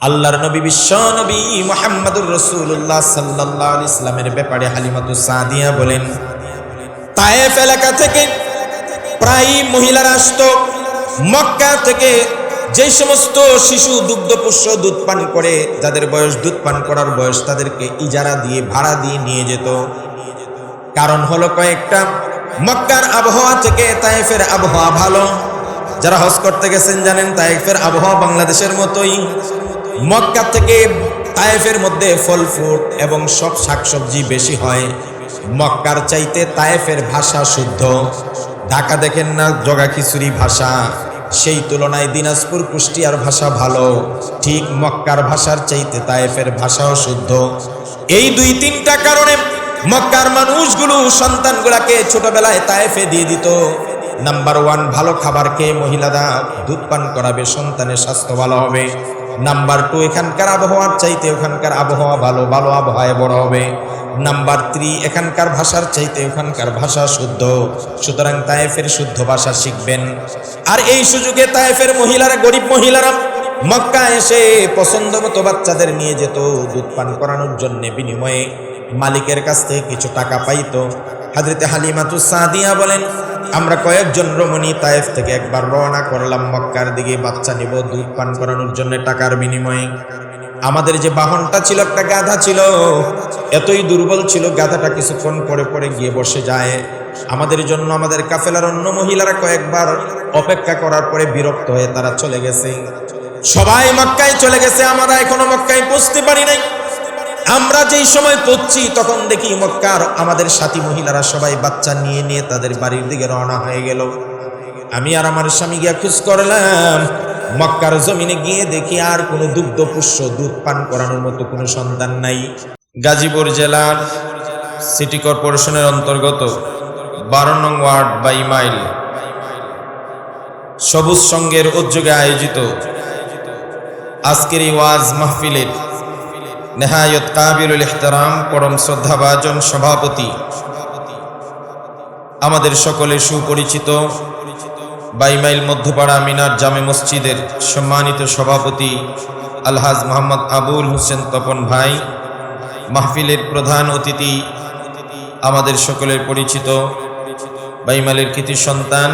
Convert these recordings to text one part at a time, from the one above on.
আল্লাহর নবী বিশ্ব নবী মুহাম্মদুর রাসূলুল্লাহ সাল্লাল্লাহু আলাইহি ইসলামের ব্যাপারে হালিমাতুস সাদিয়া বলেন, তায়েফ এলাকা থেকে প্রায় মহিলারা আসতো। মক্কা থেকে যে সমস্ত শিশু দুগ্ধপোষ্য দুধ পান করে, যাদের বয়স দুধ পান করার বয়স, তাদেরকে ইজারা দিয়ে ভাড়া দিয়ে নিয়ে যেত। কারণ হলো কয়েকটা, মক্কার আবহাওয়া থেকে তায়েফের আবহাওয়া ভালো। যারা হজ করতে গেছেন জানেন তায়েফের আবহাওয়া বাংলাদেশের মতোই। মক্কা থেকে তায়েফের মধ্যে ফল ফ্রুট এবং সব শাকসবজি বেশি হয়। মক্কার চাইতে তায়েফের ভাষা শুদ্ধ। ঢাকা দেখেন না জগা খিচুড়ি ভাষা, সেই তুলনায় দিনাজপুর কুষ্টিয়ার ভাষা ভালো। ঠিক মক্কার ভাষার চাইতে তায়েফের ভাষাও শুদ্ধ। এই দুই তিনটা কারণে মক্কার মানুষগুলো সন্তানগুলাকে ছোটবেলায় তায়েফে দিয়ে দিত। নাম্বার 1, ভালো খাবার খেয়ে মহিলারা দুধ পান করাবে, সন্তানের স্বাস্থ্য ভালো হবে। নাম্বার 2, এখানকার আবহাওয়ার চাইতে ওখানকার আবহাওয়া ভালো, ভালো আবহাওয়ায় বড় হবে। নাম্বার 3, এখানকার ভাষার চাইতে ওখানকার ভাষা শুদ্ধ, সুতরাং তায়েফের শুদ্ধ ভাষা শিখবেন। আর এই সুযোগে তায়েফের মহিলারা, গরিব মহিলারা মক্কা এসে পছন্দ মতো বাচ্চাদের নিয়ে যেত দুধ পান করানোর জন্য। বিনিময়ে মালিকের কাছ থেকে কিছু টাকা পাইতো। হযরতে হালিমাতুস সাদিয়া বলেন, আমরা কয়েকজন রমণী তায়েফ থেকে একবার রওনা করলাম মক্কার দিকে, বাচ্চা নিব দুধ পান করানোর জন্য টাকার বিনিময়ে। আমাদের যে বাহনটা ছিল, একটা গাধা ছিল, এতই দুর্বল ছিল গাধাটা কিছুক্ষণ পরে পরে গিয়ে বসে যায়। আমাদের জন্য আমাদের কাফেলার অন্য মহিলারা কয়েকবার অপেক্ষা করার পরে বিরক্ত হয়ে তারা চলে গেছে। সবাই মক্কায় চলে গেছে, আমরা এখনো মক্কায় পৌঁছতে পারি নাই। আমরা যেই সময় পৌঁছছি তখন দেখি মক্কার আমাদের সাথী মহিলারা সবাই বাচ্চা নিয়ে নিয়ে তাদের বাড়ির দিকে রওনা হয়ে গেল। আমি আর আমার স্বামী গিয়া খোঁজ করলাম। মক্কার জমিনে গিয়ে দেখি আর কোনো দুগ্ধপুষ্য দুধ পান করানোর মতো কোনো সন্তান নাই। গাজীপুর জেলার সিটি কর্পোরেশনের অন্তর্গত 12 নং ওয়ার্ড বাইমাইল সবুজ সংঘের উদ্যোগে আয়োজিত আজকের এই ওয়াজ মাহফিলের নেহায়ত কাবিলুল ইহতারাম পরম শ্রদ্ধাভাজন সভাপতি, আমাদের সকলের সুপরিচিত বাইমাইল মধ্যপাড়া মিনার জামে মসজিদের সম্মানিত সভাপতি আলহাজ মোহাম্মদ আবুল হোসেন তপন ভাই, মাহফিলের প্রধান অতিথি আমাদের সকলের পরিচিত বাইমাইলের কৃতি সন্তান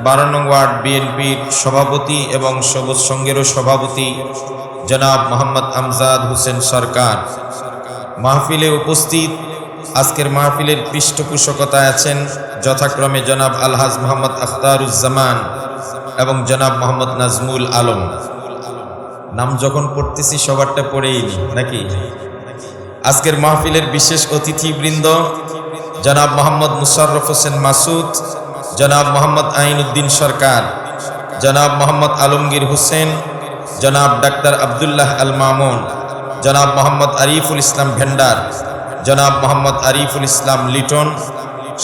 12 নং ওয়ার্ড বিএনপির সভাপতি এবং সবুজ সংঘেরও সভাপতি জনাব মোহাম্মদ আমজাদ হোসেন সরকার, মাহফিলে উপস্থিত আজকের মাহফিলের পৃষ্ঠপোষকতায় আছেন যথাক্রমে জনাব আলহাজ মোহাম্মদ আখতারুজ্জামান এবং জনাব মোহাম্মদ নাজমুল আলম। নাম যখন পড়তেছি সবারটা পড়েই নি নাকি। আজকের মাহফিলের বিশেষ অতিথিবৃন্দ জনাব মোহাম্মদ মুশাররফ হোসেন মাসুদ, জনাব মোহাম্মদ আইনউদ্দিন সরকার, জনাব মোহাম্মদ আলমগীর হোসেন, জনাব ডাক্তার আবদুল্লাহ আল মামুন, জনাব মোহাম্মদ আরিফুল ইসলাম ভেন্ডার, জনাব মোহাম্মদ আরিফুল ইসলাম লিটন,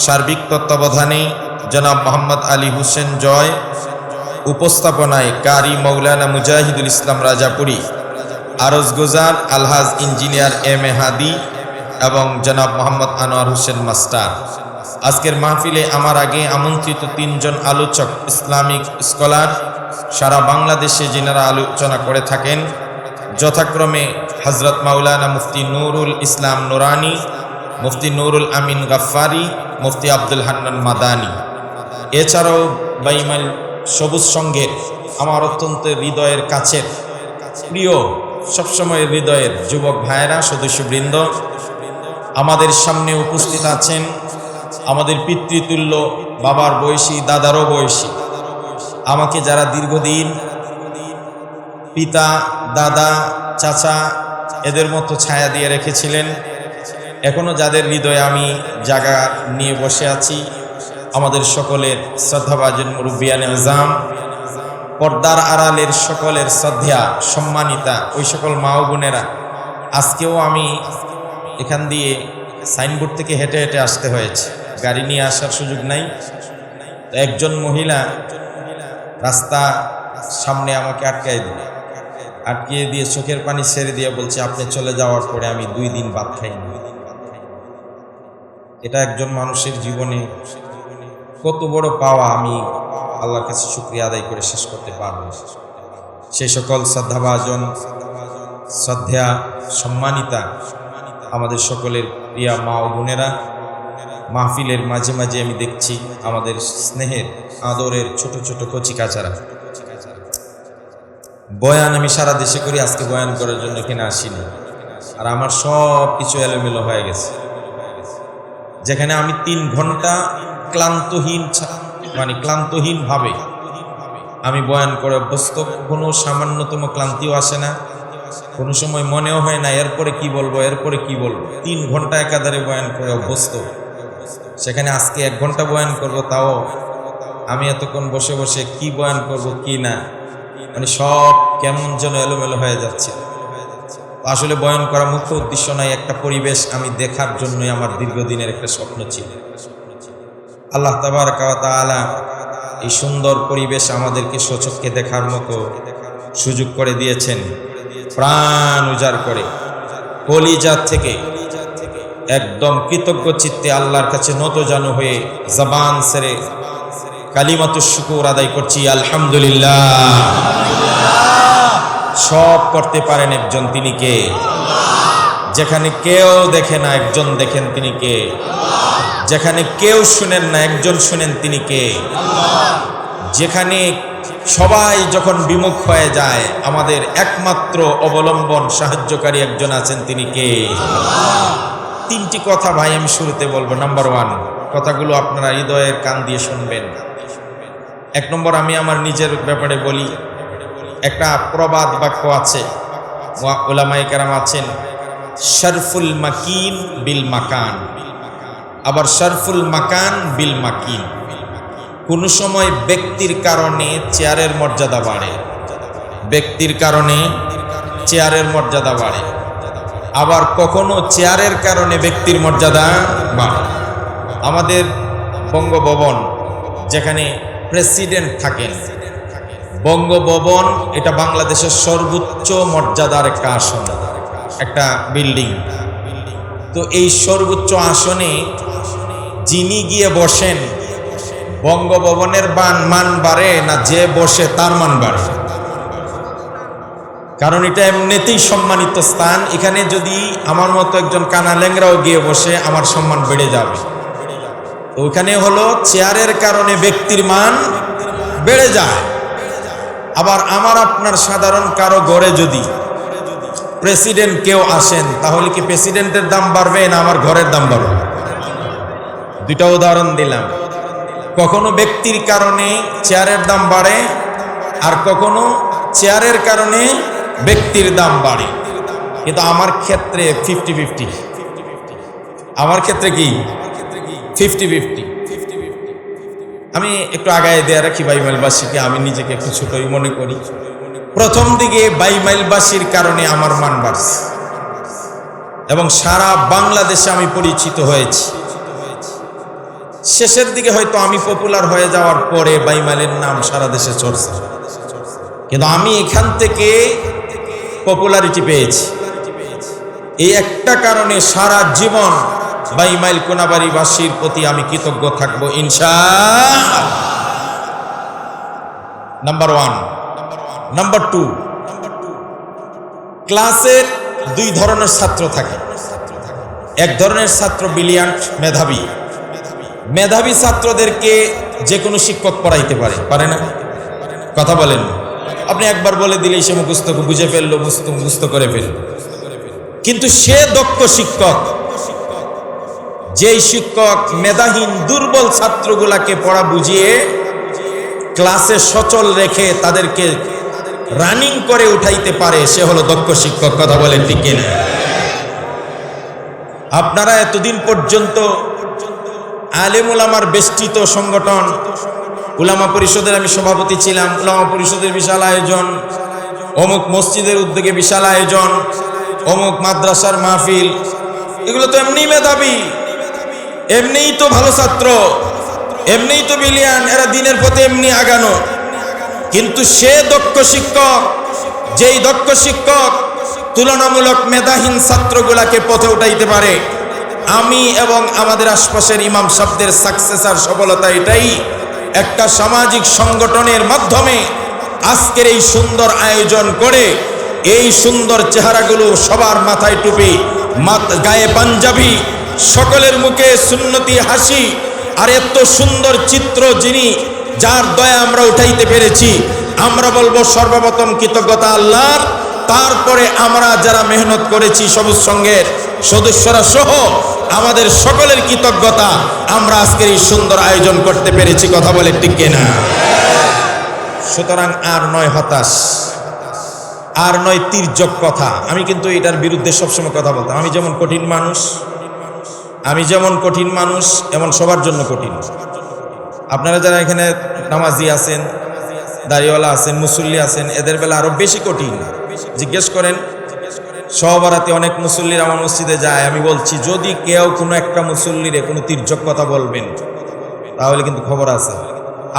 সার্বিক তত্ত্বাবধানে জনাব মোহাম্মদ আলী হোসেন জয়, উপস্থাপনায় কারি মৌলানা মুজাহিদুল ইসলাম রাজাপুরী, আরজ গুজার আলহাজ ইঞ্জিনিয়ার এম এ হাদি এবং জনাব মোহাম্মদ আনোয়ার হোসেন মাস্টার। আজকের মাহফিলে আমার আগে আমন্ত্রিত 3 জন আলোচক, ইসলামিক স্কলার সারা বাংলাদেশে যিনারা আলোচনা করে থাকেন, যথাক্রমে হজরত মাওলানা মুফতি নুরুল ইসলাম নুরানি, মুফতি নুরুল আমিন গাফফারি, মুফতি আব্দুল হান্নান মাদানী। এছাড়াও বাইমাইল সবুজ সংঘের আমার অত্যন্ত হৃদয়ের কাছের প্রিয়, সবসময় হৃদয়ের যুবক ভাইয়েরা, সদস্যবৃন্দ, আমাদের সামনে উপস্থিত আছেন আমাদের পিতৃতুল্য, বাবার বয়সী, দাদারও বয়সী, আমাকে যারা দীর্ঘদিন পিতা, দাদা, চাচা এদের মতো ছায়া দিয়ে রেখেছিলেন, এখনো যাদের হৃদয়ে আমি জায়গা নিয়ে বসে আছি, আমাদের সকলের শ্রদ্ধাভাজন মুরব্বিয়ানে আজম, পর্দার আড়ালের সকলের শ্রদ্ধা সম্মানিতা ওই সকল মা ও বোনেরা, আজকেও আমি এখান দিয়ে সাইনবোর্ড থেকে হেঁটে হেঁটে আসতে হয়েছে, গাড়ি নিয়ে আসার সুযোগ নাই। একজন মহিলা রাস্তা সামনে আমাকে আটকিয়ে দিয়ে চোখের পানি ছেড়ে দিয়ে বলছে, আপনি চলে যাওয়ার পরে আমি 2 দিন ভাত খাইনি। এটা একজন মানুষের জীবনে কত বড় পাওয়া, আমি আল্লাহর কাছে শুকরিয়া আদায় করে শেষ করতে পারব। সেই সকল শ্রদ্ধাভাজন শ্রদ্ধা সম্মানিতা আমাদের সকলের প্রিয়া মা ও বোনেরা, মাহফিলের মাঝে মাঝে আমি দেখছি আমাদের স্নেহের আদরের ছোট ছোট কচিকাচারা। বয়ান আমি সারা দেশে করি, আজকে বয়ান করার জন্য এখানে আসিনি। আর আমার সব কিছু এলোমেলো হয়ে গেছে। যেখানে আমি 3 ঘন্টা ক্লান্তহীন ভাবে আমি বয়ান করে অভ্যস্ত, কোনো সামান্যতম ক্লান্তিও আসে না, কোনো সময় মনেও হয় না এরপরে কি বলবো 3 ঘন্টা একাধারে বয়ান করে অভ্যস্ত। সেখানে আজকে 1 ঘন্টা বয়ান করব, তাও আমি এতক্ষণ বসে বসে কি বয়ান করব কি না, সব কেমন যেন এলোমেলো হয়ে যাচ্ছে। আসলে বয়ান করা মুখ্য উদ্দেশ্য নয়, একটা পরিবেশ আমি দেখার জন্যই আমার দীর্ঘদিনের একটা স্বপ্ন ছিল। আল্লাহ তাবারক ওয়া তাআলা এই সুন্দর পরিবেশ আমাদেরকে স্বচক্ষে দেখার মতো সুযোগ করে দিয়েছেন। প্রাণ উজাড় করে কলিজা থেকে একদম কৃতজ্ঞ চিত্তে আল্লাহর কাছে নতজানু হয়ে জবান ছেড়ে কালিমাতুশ শুকর আদায় করছি, আলহামদুলিল্লাহ। সব করতে পারেন একজন, তিনি কে? যেখানে কেউ দেখে না একজন দেখেন, তিনি কে? যেখানে কেউ শুনেন না একজন শুনেন, তিনি কে? যেখানে সবাই যখন বিমুখ হয়ে যায় আমাদের একমাত্র অবলম্বন সাহায্যকারী একজন আছেন, তিনি কে? 3টি কথা ভাই আমি শুরুতে বলবো। নাম্বার 1, কথাগুলো আপনারা হৃদয়ের কান দিয়ে শুনবেন। 1 নম্বর, আমি আমার নিজের ব্যাপারে বলি। একটা প্রবাদ বাক্য আছে, উলামায়ে কেরাম আছেন, শরফুল মাকিন বিল মাকান, আবার শরফুল মাকান বিল মাকিন। কোন সময় ব্যক্তির কারণে চেয়ারের মর্যাদা বাড়ে, ব্যক্তির কারণে চেয়ারের মর্যাদা বাড়ে, আবার কখনো চেয়ারের কারণে ব্যক্তির মর্যাদা বাড়ে। আমাদের বঙ্গভবন, যেখানে প্রেসিডেন্ট থাকেন, বঙ্গভবন এটা বাংলাদেশের সর্বোচ্চ মর্যাদার একটা আসন, একটা বিল্ডিং। তো এই সর্বোচ্চ আসনে যিনি গিয়ে বসেন, বঙ্গভবনের মান বাড়ে না যে বসে তার মান বাড়ে? কারণ এটা এমনিতেই সম্মানিত স্থান। এখানে যদি আমার মতো একজন কানা ল্যাংরাও গিয়ে বসে, আমার সম্মান বেড়ে যাবে। তো ওখানে হলো চেয়ারের কারণে ব্যক্তির মান বেড়ে যায়। আবার আমার আপনার সাধারণ কারো ঘরে যদি প্রেসিডেন্ট কেউ আসেন, তাহলে কি প্রেসিডেন্টের দাম বাড়বে না আমার ঘরের দাম বাড়বে? 2টা উদাহরণ দিলাম। কখনো ব্যক্তির কারণে চেয়ারের দাম বাড়ে, আর কখনো চেয়ারের কারণে ব্যক্তির দাম বাড়ে। কিন্তু আমার ক্ষেত্রে 50-50। আমার ক্ষেত্রে কি 50-50? আমি একটু আগায় দেয়া রাখি বাইমাইলবাসীকে, আমি নিজেকে একটু ছোটই মনে করি। প্রথম দিকে বাইমাইলবাসীর কারণে আমার মান বাড়ছে এবং সারা বাংলাদেশে আমি পরিচিত হয়েছি। শেষের দিকে হয়তো আমি পপুলার হয়ে যাওয়ার পরে বাইমাইলের নাম সারা দেশে চর্চা, কিন্তু আমি এখান থেকে পপুলারিটি পেয়েছি। এই একটা কারণে সারা জীবন বাইমাইল কোনাবাড়িবাসীর প্রতি আমি কৃতজ্ঞ থাকবো ইনশাআল্লাহ। নাম্বার 1। নাম্বার 2, ক্লাসের 2 ধরনের ছাত্র থাকে। এক ধরনের ছাত্র ব্রিলিয়ান্ট, মেধাবী। মেধাবী ছাত্রদেরকে যে কোনো শিক্ষক পড়াইতে পারে না? কথা বলেন। আপনি একবার বলে দিলেই সে মুখস্থ বুঝে ফেললো, মুখস্থ করে ফেললো। কিন্তু সে দক্ষ শিক্ষক, যেই শিক্ষক মেধাহীন দুর্বল ছাত্রগুলাকে পড়া বুঝিয়ে ক্লাসে সচল রেখে তাদেরকে রানিং করে উঠাইতে পারে, সে হলো দক্ষ শিক্ষক। কথা বলেন ঠিক কিনা? আপনারা এতদিন পর্যন্ত আলেম উলামার বেষ্টিত সংগঠন, উলামা পরিষদের আমি সভাপতি ছিলাম, উলামা পরিষদের বিশাল আয়োজন, অমুক মসজিদের উদ্যোগে বিশাল আয়োজন, অমুক মাদ্রাসার মাহফিল, এগুলো তো এমনি মেধাবী, এমনিই তো ভালো ছাত্র, এমনিই তো বিলিয়ান, এরা দিনের পথে এমনি আগানো। কিন্তু সে দক্ষ শিক্ষক, যেই দক্ষ শিক্ষক তুলনামূলক মেধাহীন ছাত্রগুলাকে পথে উঠাইতে পারে। আমি এবং আমাদের আশপাশের ইমাম সাহেবদের সাকসেসার সফলতা এটাই, একটা সামাজিক সংগঠনের মাধ্যমে আজকের এই সুন্দর আয়োজন করে এই সুন্দর চেহারাগুলো, সবার মাথায় টুপি, গায়ে পাঞ্জাবি, সকলের মুখে সুন্নতি হাসি, আর এত সুন্দর চিত্র যিনি, যার দয়া আমরা উঠাইতে পেরেছি, আমরা বলবো সর্বপ্রথম কৃতজ্ঞতা আল্লাহর। তারপরে আমরা যারা মেহনত করেছি সবুজ সংঘের সদস্যরা সহ আমাদের সকলের কৃতজ্ঞতা, আমরা আজকের এই সুন্দর আয়োজন করতে পেরেছি। কথা বলে ঠিক কিনা? সুতরাং আর নয় হতাশ, আর নয় তির্যক কথা। আমি কিন্তু এটার বিরুদ্ধে সবসময় কথা বলতাম। আমি যেমন কঠিন মানুষ এমন সবার জন্য কঠিন। আপনারা যারা এখানে নামাজি আছেন, দাড়িওয়ালা আছেন, মুসল্লি আছেন, এদের বেলা আরো বেশি কঠিন। জিজ্ঞেস করেন, সহবরাতে অনেক মুসল্লির আমার মসজিদে যায়। আমি বলছি, যদি কেউ কোনো একটা মুসল্লিরে কোনো তির্যক কথা বলবেন, তাহলে কিন্তু খবর আছে,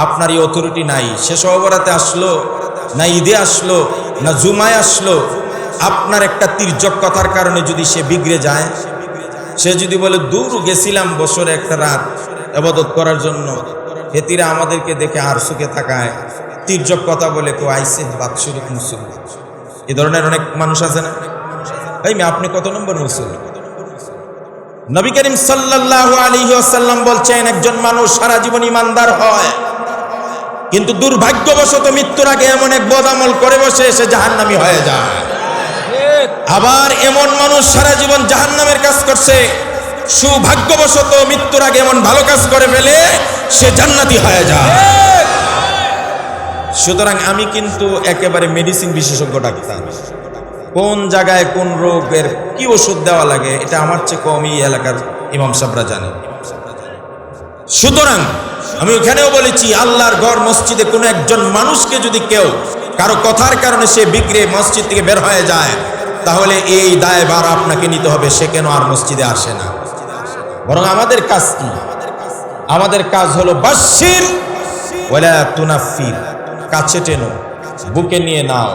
আপনার এই অথরিটি নাই। সে সহবরাতে আসলো না, ঈদে আসলো না, জুমায় আসলো, আপনার একটা তির্যক কথার কারণে যদি সে বিগড়ে যায়, সে যদি বলে দূর গেছিলাম বছরে একটা রাত ইবাদত করার জন্য, হেতিরা আমাদেরকে দেখে আর সুখে থাকায় তির্যক কথা বলে কেউ আইসে বাৎসরিক মুসল্লি। এ ধরনের অনেক মানুষ আছে না? ভাই আপনি কত নম্বর মুসল্লি? নবী করিম সাল্লাল্লাহু আলাইহি ওয়াসাল্লাম বলছেন, একজন মানুষ সারা জীবন ইমানদার হয়, কিন্তু দুর্ভাগ্যবশত মৃত্যুর আগে এমন এক বদ আমল করে বসে সে জাহান্নামী হয়ে যায়। আবার এমন মানুষ সারা জীবন জাহান্নামের কাজ করছে, সৌভাগ্যবশত মৃত্যুর আগে এমন ভালো কাজ করে ফেলে সে জান্নাতি হয়ে যায়। সুতরাং আমি কিন্তু একেবারে মেডিসিন বিশেষজ্ঞ ডাক্তার। কোন জায়গায় কোন রোগের কি ওষুধ দেওয়া লাগে এটা আমার চেয়ে কম এই এলাকার ইমাম সাহেবরা জানে। সুতরাং আমি ওখানেও বলেছি, আল্লাহর ঘর মসজিদে কোনো একজন মানুষকে যদি কেউ কারো কথার কারণে সে বিগড়ে মসজিদ থেকে বের হয়ে যায়, তাহলে এই দায়ভার আপনাকে নিতে হবে। সে কেন আর মসজিদে আসে না? বরং আমাদের কাজ কি? আমাদের কাজ হলো বাশির ওয়ালা তুনাফির, কাছে টেনো, বুকে নিয়ে নাও,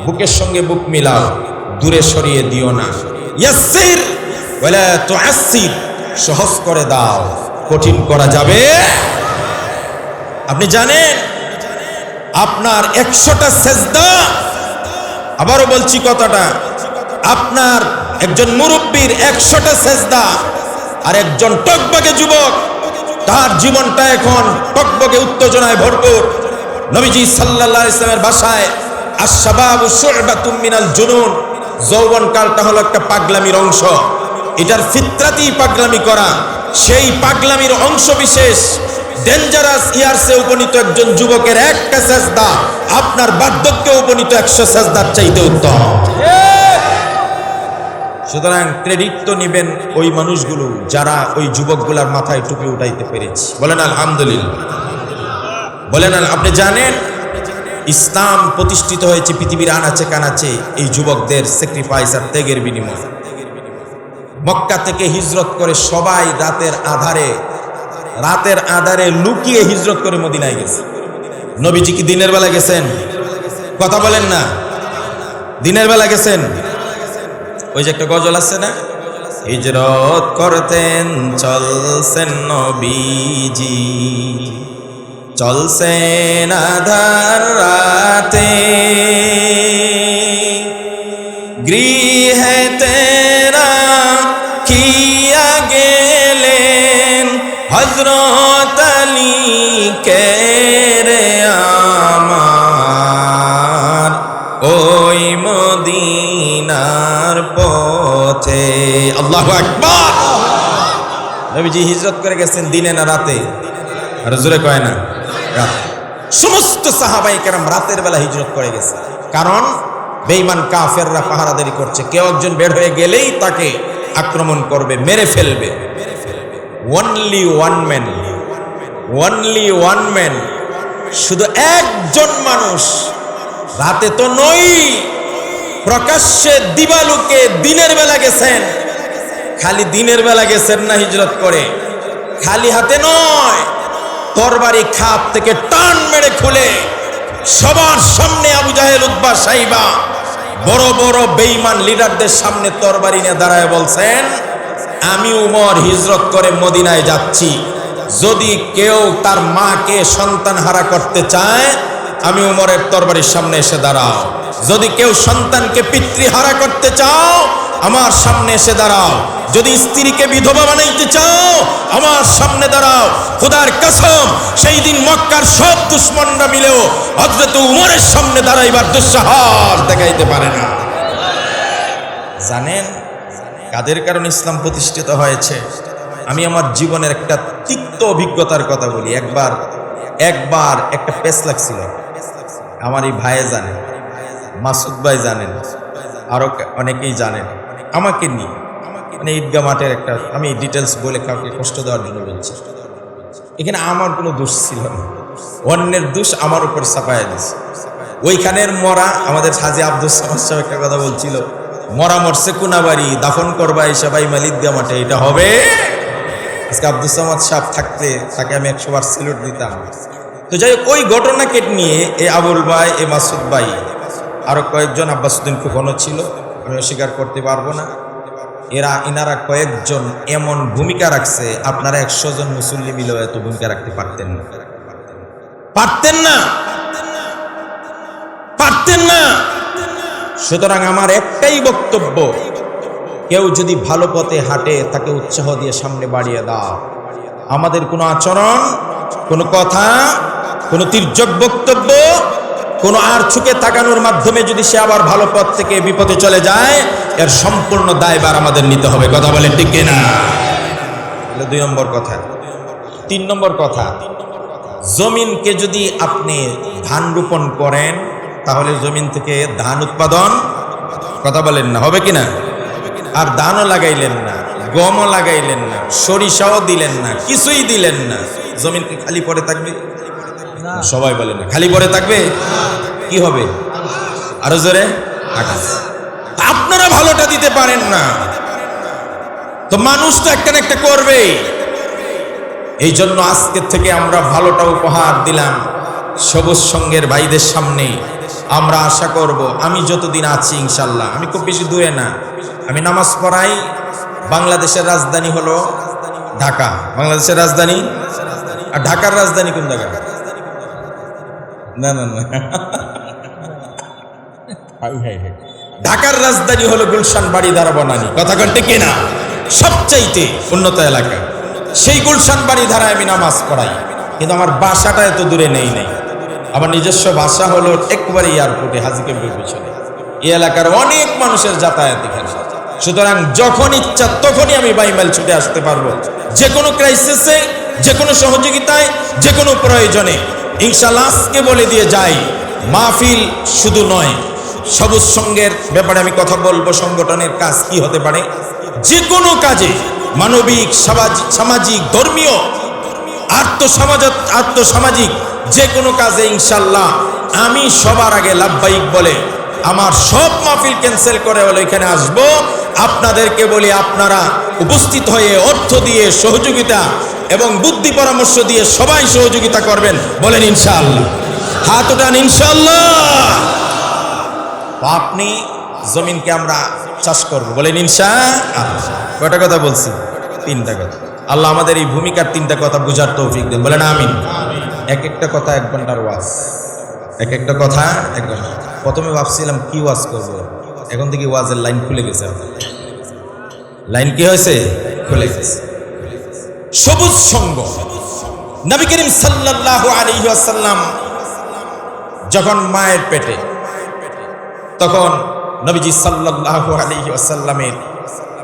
বুকের সঙ্গে বুক মিলাও, দূরে সরিয়ে দিও না। ইয়াসসির ওয়ালা তুআসসির, সহজ করে দাও, কঠিন করা যাবে। আপনি জানেন আপনার 100টা সেজদা, আবারও বলছি কথাটা, আপনার একজন মুরব্বীর 100টা সেজদা, আর একজন টকবগে যুবক, তার জীবনটা এখন টকবগে উত্তেজনায় ভরপুর। নবীজি সাল্লাল্লাহু আলাইহি ওয়াসাল্লামের ভাষায় আশ-শাবাবু শু'বাতুম মিনাল জুনুন, যৌবনকালটা হলো একটা পাগলামির অংশ। এটার ফিতরাতি পাগলামি করা, সেই পাগলামির অংশ বিশেষ। ডেঞ্জারাস ইয়ার্সে উপনীত একজন যুবকের একটা সেজদা আপনার বার্ধক্যে উপনীত 100 সেজদার চাইতে উত্তম। সুতরাং ক্রেডিট তো নিবেন ওই মানুষগুলো যারা ওই যুবকগুলার মাথায় টুপি উঠাইতে পেরেছে। বলেন আলহামদুলিল্লাহ, বলেন। আপনি জানেন ইসলাম প্রতিষ্ঠিত হয়েছে পৃথিবীর আনাচে কানাচে এই যুবকদের স্যাক্রিফাইস আর ত্যাগের বিনিময়ে। মক্কা থেকে হিজরত করে সবাই রাতের আধারে লুকিয়ে হিজরত করে মদিনায় গেছে। নবীজি কি দিনের বেলা গেছেন? কথা বলেন না, দিনের বেলা গেছেন? ওই যে একটা গজল আছে না, হিজরত করতেন চলছেন নবীজি, চলছেন আধার রাতে, গৃহেতে রাখিয়া গেলেন হযরত আলী কে রে আমার, ওই মদিনার পথে। আল্লাহু আকবার। নবীজি হিজরত করে গেছেন দিনে না রাতে? আর জোরে কয় না রাতে। সমস্ত সাহাবায়ে কেরাম রাতের বেলা হিজরত করে গেছে, কারণ বেঈমান কাফেররা পাহারাদারি করছে। কেউ একজন বের হয়ে গেলেই তাকে আক্রমণ করবে, মেরে ফেলবে। অনলি ওয়ান ম্যান, শুধু একজন মানুষ, রাতে তো নই, প্রকাশ্যে দিবালুকে দিনের বেলা গেছেন। খালি দিনের বেলা গেছেন না হিজরত করে, খালি হাতে নয়, তরবারি খাপ থেকে টান মেরে খুলে সবার সামনে আবু জাহেল, উতবা, সাইবা, বড় বড় বেঈমান লিডারদের সামনে তরবারি নিয়ে দাঁড়ায় বলছেন, আমি উমর হিজরত করে মদিনায় যাচ্ছি, যদি কেউ তার মাকে সন্তান হারা করতে চায় আমি উমরের তরবারির সামনে এসে দাঁড়াও। যদি কেউ সন্তানকে পিতৃহারা করতে চাও আমার সামনে এসে দাঁড়াও, যদি স্ত্রীকে বিধবা বানাইতে চাও আমার সামনে দাঁড়াও। খোদার কসম, সেই দিন মক্কার সব দুশমনরা মিলেও হযরত উমরের সামনে দাঁড়াইবার দুঃসাহস দেখাইতে পারে না। জানেন কাদের কারণে ইসলাম প্রতিষ্ঠিত হয়েছে? আমি আমার জীবনের একটা তিক্ত অভিজ্ঞতার কথা বলি। একবার একটা পেস লাগছিল। আমার এই ভাইয়ে জানেন, মাসুদ ভাই জানেন, আরো অনেকেই জানেন। আমাকে নিয়ে মানে ঈদগাহ মাঠের একটা, আমি ডিটেলস বলে কাউকে কষ্ট দেওয়ার জন্য বলছি। এখানে আমার কোনো দোষ ছিল না, অন্যের দোষ আমার উপর চাপাইয়া দিছে। ওইখানের মরা আমাদের হাজী আব্দুল সামাদ সাহেব একটা কথা বলছিল, মরা মরছে কোনাবাড়ি, দাফন করবা এই সবাই মাল ঈদগাহ মাঠে, এটা হবে? আজকে আব্দুল সামাদ সাহেব থাকতে তাকে আমি 100 বার স্যালুট দিতাম। তো যাই হোক, ওই ঘটনাকে নিয়ে এই আবুল ভাই, এই মাসুদ ভাই, আরো কয়েকজন, আব্বাসুদ্দিন ফুকনও ছিল, আমি অস্বীকার করতে পারবো না। ইনারা কয়েকজন এমন ভূমিকা রাখছে, আপনারা 100 জন মুসল্লি মিলেও এত ভূমিকা রাখতে পারতেন না। সুতরাং আমার একটাই বক্তব্য, কেউ যদি ভালো পথে হাঁটে তাকে উৎসাহ দিয়ে সামনে বাড়িয়ে দাও। আমাদের কোনো আচরণ, কোনো কথা, কোনো তির্যক বক্তব্য, কোনো আর চোখে তাকানোর মাধ্যমে যদি সে আবার ভালো পথ থেকে বিপদে চলে যায়, এর সম্পূর্ণ দায়ভার আমাদের নিতে হবে। কথা বলে ঠিক কিনা? 2 নম্বর কথা। 3 নম্বর কথা, জমিনকে যদি আপনি ধান রোপণ করেন তাহলে জমিন থেকে ধান উৎপাদন, কথা বলেন না, হবে কিনা? আর ধানও লাগাইলেন না, গমও লাগাইলেন না, সরিষাও দিলেন না, কিছুই দিলেন না, জমিন কি খালি পড়ে থাকবে? সবাই বলেন না, খালি পড়ে থাকবে? কি হবে? আরো জোরে, আকাশ। আপনারা ভালোটা দিতে পারেন না, তো মানুষ তো একটা না একটা করবে। এই জন্য আজকের থেকে আমরা ভালোটা উপহার দিলাম সবুজ সঙ্গের ভাইদের সামনে। আমরা আশা করব, আমি যতদিন আছি ইনশাল্লাহ, আমি খুব বেশি দূরে না, আমি নামাজ পড়াই। বাংলাদেশের রাজধানী হলো ঢাকা, বাংলাদেশের রাজধানী। আর ঢাকার রাজধানী কোন জায়গা? না না না, ঢাকার রাজধানী হলো গুলশান, বাড়িধারা, বনানী। কথা কন্টে কিনা? সবচাইতে উন্নত এলাকা। সেই গুলশান বাড়িধারায় আমি নামাজ পড়াই, কিন্তু আমার বাসাটা এত দূরে নেই। আমার নিজস্ব বাসা হলো একবারে এয়ারপোর্টে, হাজী ক্যাম্পের পিছনে। এই এলাকার অনেক মানুষের যাতায়াত এখানে। সুতরাং যখন ইচ্ছা তখনই আমি বাইমাইল ছুটে আসতে পারবো, যে কোনো ক্রাইসিসে, যে কোনো সহযোগিতায়, যে কোনো প্রয়োজনে। ইনশাআল্লাহ আজকে বলে দিয়ে যাই, মাহফিল শুধু নয়, সবুজ সঙ্গের ব্যাপারে আমি কথা বলবো। সংগঠনের কাজ কি হতে পারে? যে কোনো কাজে, মানবিক, সামাজিক, ধর্মীয়, আর্থসামাজিক যে কোনো কাজে ইনশাল্লাহ আমি সবার আগে লাভবাহিক বলে আমার সব মাহফিল ক্যান্সেল করে হলো এখানে আসবো। আপনাদেরকে বলি, আপনারা উপস্থিত হয়ে অর্থ দিয়ে সহযোগিতা এবং বুদ্ধি পরামর্শ দিয়ে সবাই সহযোগিতা করবেন। বলেন ইনশাআল্লাহ, হাত উঠান ইনশাআল্লাহ। আপনি জমিনকে আমরা চাষ করব, বলেন ইনশাআল্লাহ। কয়টা কথা বলছি? 3টা কথা। আল্লাহ আমাদের এই ভূমিকার 3টা কথা বুঝার তৌফিক দেন, বলেন আমিন। এক একটা কথা 1 ঘন্টার ওয়াজ, এক একটা কথা 1 ঘন্টা। প্রথমে ভাবছিলাম কি ওয়াজ করব, এখন থেকে ওয়াজের লাইন খুলে গেছে। লাইন কি হয়েছে? খুলে গেছে। সবুজ সঙ্গ। নবী করিম সাল্লাল্লাহু আলাইহি ওয়াসাল্লাম যখন মায়ের পেটে, তখন নবীজি সাল্লাল্লাহু আলাইহি ওয়াসাল্লামের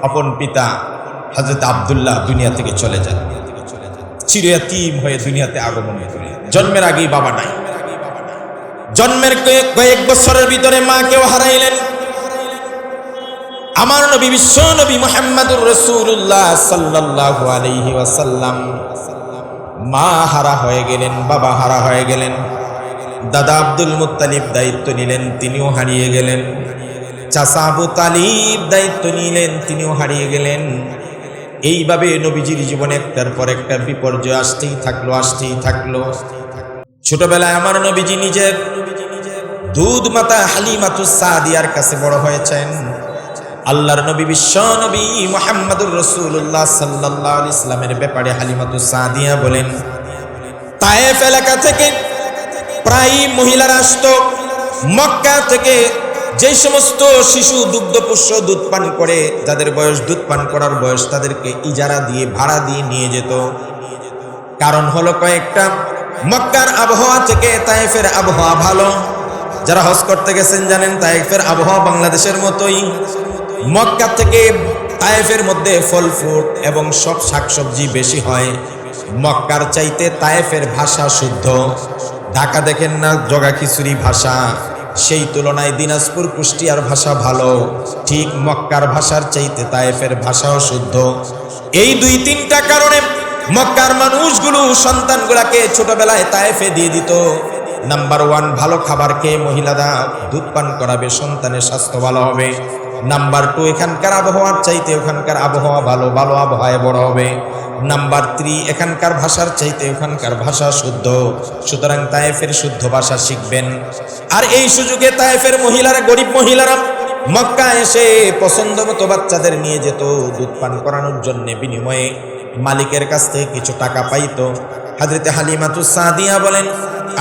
আপন পিতা হযরত আব্দুল্লাহ দুনিয়া থেকে চলে যান। চিরয়াতীম হয়ে দুনিয়াতে আগমন করেন। জন্মের আগেই বাবা নাই। জন্মের কয়েক বছরের ভিতরে মাকেও হারাইলেন। আমার নবী, বিশ্ব নবী মুহাম্মদুর রাসূলুল্লাহ সাল্লাল্লাহু আলাইহি ওয়াসাল্লাম মা হারা হয়ে গেলেন, বাবা হারা হয়ে গেলেন। দাদা আব্দুল মুত্তালিব দায়িত্ব নিলেন, তিনিও হারিয়ে গেলেন। চাচা আবু তালিব দায়িত্ব নিলেন, তিনিও হারিয়ে গেলেন। এইভাবে নবীজির জীবনে একটার পর একটা বিপর্যয় আসতেই থাকলো। ছোটবেলায় আমার নবীজি নিজের দুধ মাতা হালিমাতুস সাদিয়ার কাছে বড় হয়েছেন। আল্লাহর নবী, বিশ্ব নবী মুহাম্মদুর রাসূলুল্লাহ সাল্লাল্লাহু আলাইহি ওয়াসাল্লামের ব্যাপারে হালিমাতুস সাদিয়া বলেন, তায়েফ এলাকা থেকে প্রায় মহিলারা আসতো, মক্কা থেকে যে সমস্ত শিশু দুগ্ধপোষ্য দুধ পান করে, যাদের বয়স দুধ পান করার বয়স, তাদেরকে ইজারা দিয়ে ভাড়া দিয়ে নিয়ে যেত। কারণ হলো কয়েকটা, মক্কার আবহাওয়া থেকে তায়েফের আবহাওয়া ভালো। যারা হজ করতে গেছেন জানেন তায়েফের আবহাওয়া বাংলাদেশের মতোই। মক্কা থেকে তায়েফের মধ্যে ফল ফ্রুট এবং সব শাকসবজি বেশি হয়। মক্কার চাইতে তায়েফের ভাষা শুদ্ধ। ঢাকা দেখেন না জগা খিচুড়ি ভাষা, সেই তুলনায় দিনাজপুর কুষ্টিয়ার ভাষা ভালো। ঠিক মক্কার ভাষার চাইতে তায়েফের ভাষাও শুদ্ধ। এই দুই তিনটা কারণে মক্কার মানুষগুলো সন্তানগুলাকে ছোটবেলায় তায়েফে দিয়ে দিত। নাম্বার 1, ভালো খাবার খেয়ে মহিলারা দুধ পান করাবে, সন্তানের স্বাস্থ্য ভালো হবে। নাম্বার 2, এখানকার আবহাওয়ার চাইতে ওখানকার আবহাওয়া ভালো, ভালো আবহাওয়ায় বড় হবে। নাম্বার 3, এখানকার ভাষার চাইতে ওখানকার ভাষা শুদ্ধ, সুতরাং তায়েফের শুদ্ধ ভাষা শিখবেন। আর এই সুযোগে তায়েফের মহিলারা, গরিব মহিলারা মক্কা এসে পছন্দ মতো বাচ্চাদের নিয়ে যেত দুধ পান করানোর জন্য। বিনিময়ে মালিকের কাছ থেকে কিছু টাকা পাইতো। হযরতে হালিমাতুস সাদিয়া বলেন,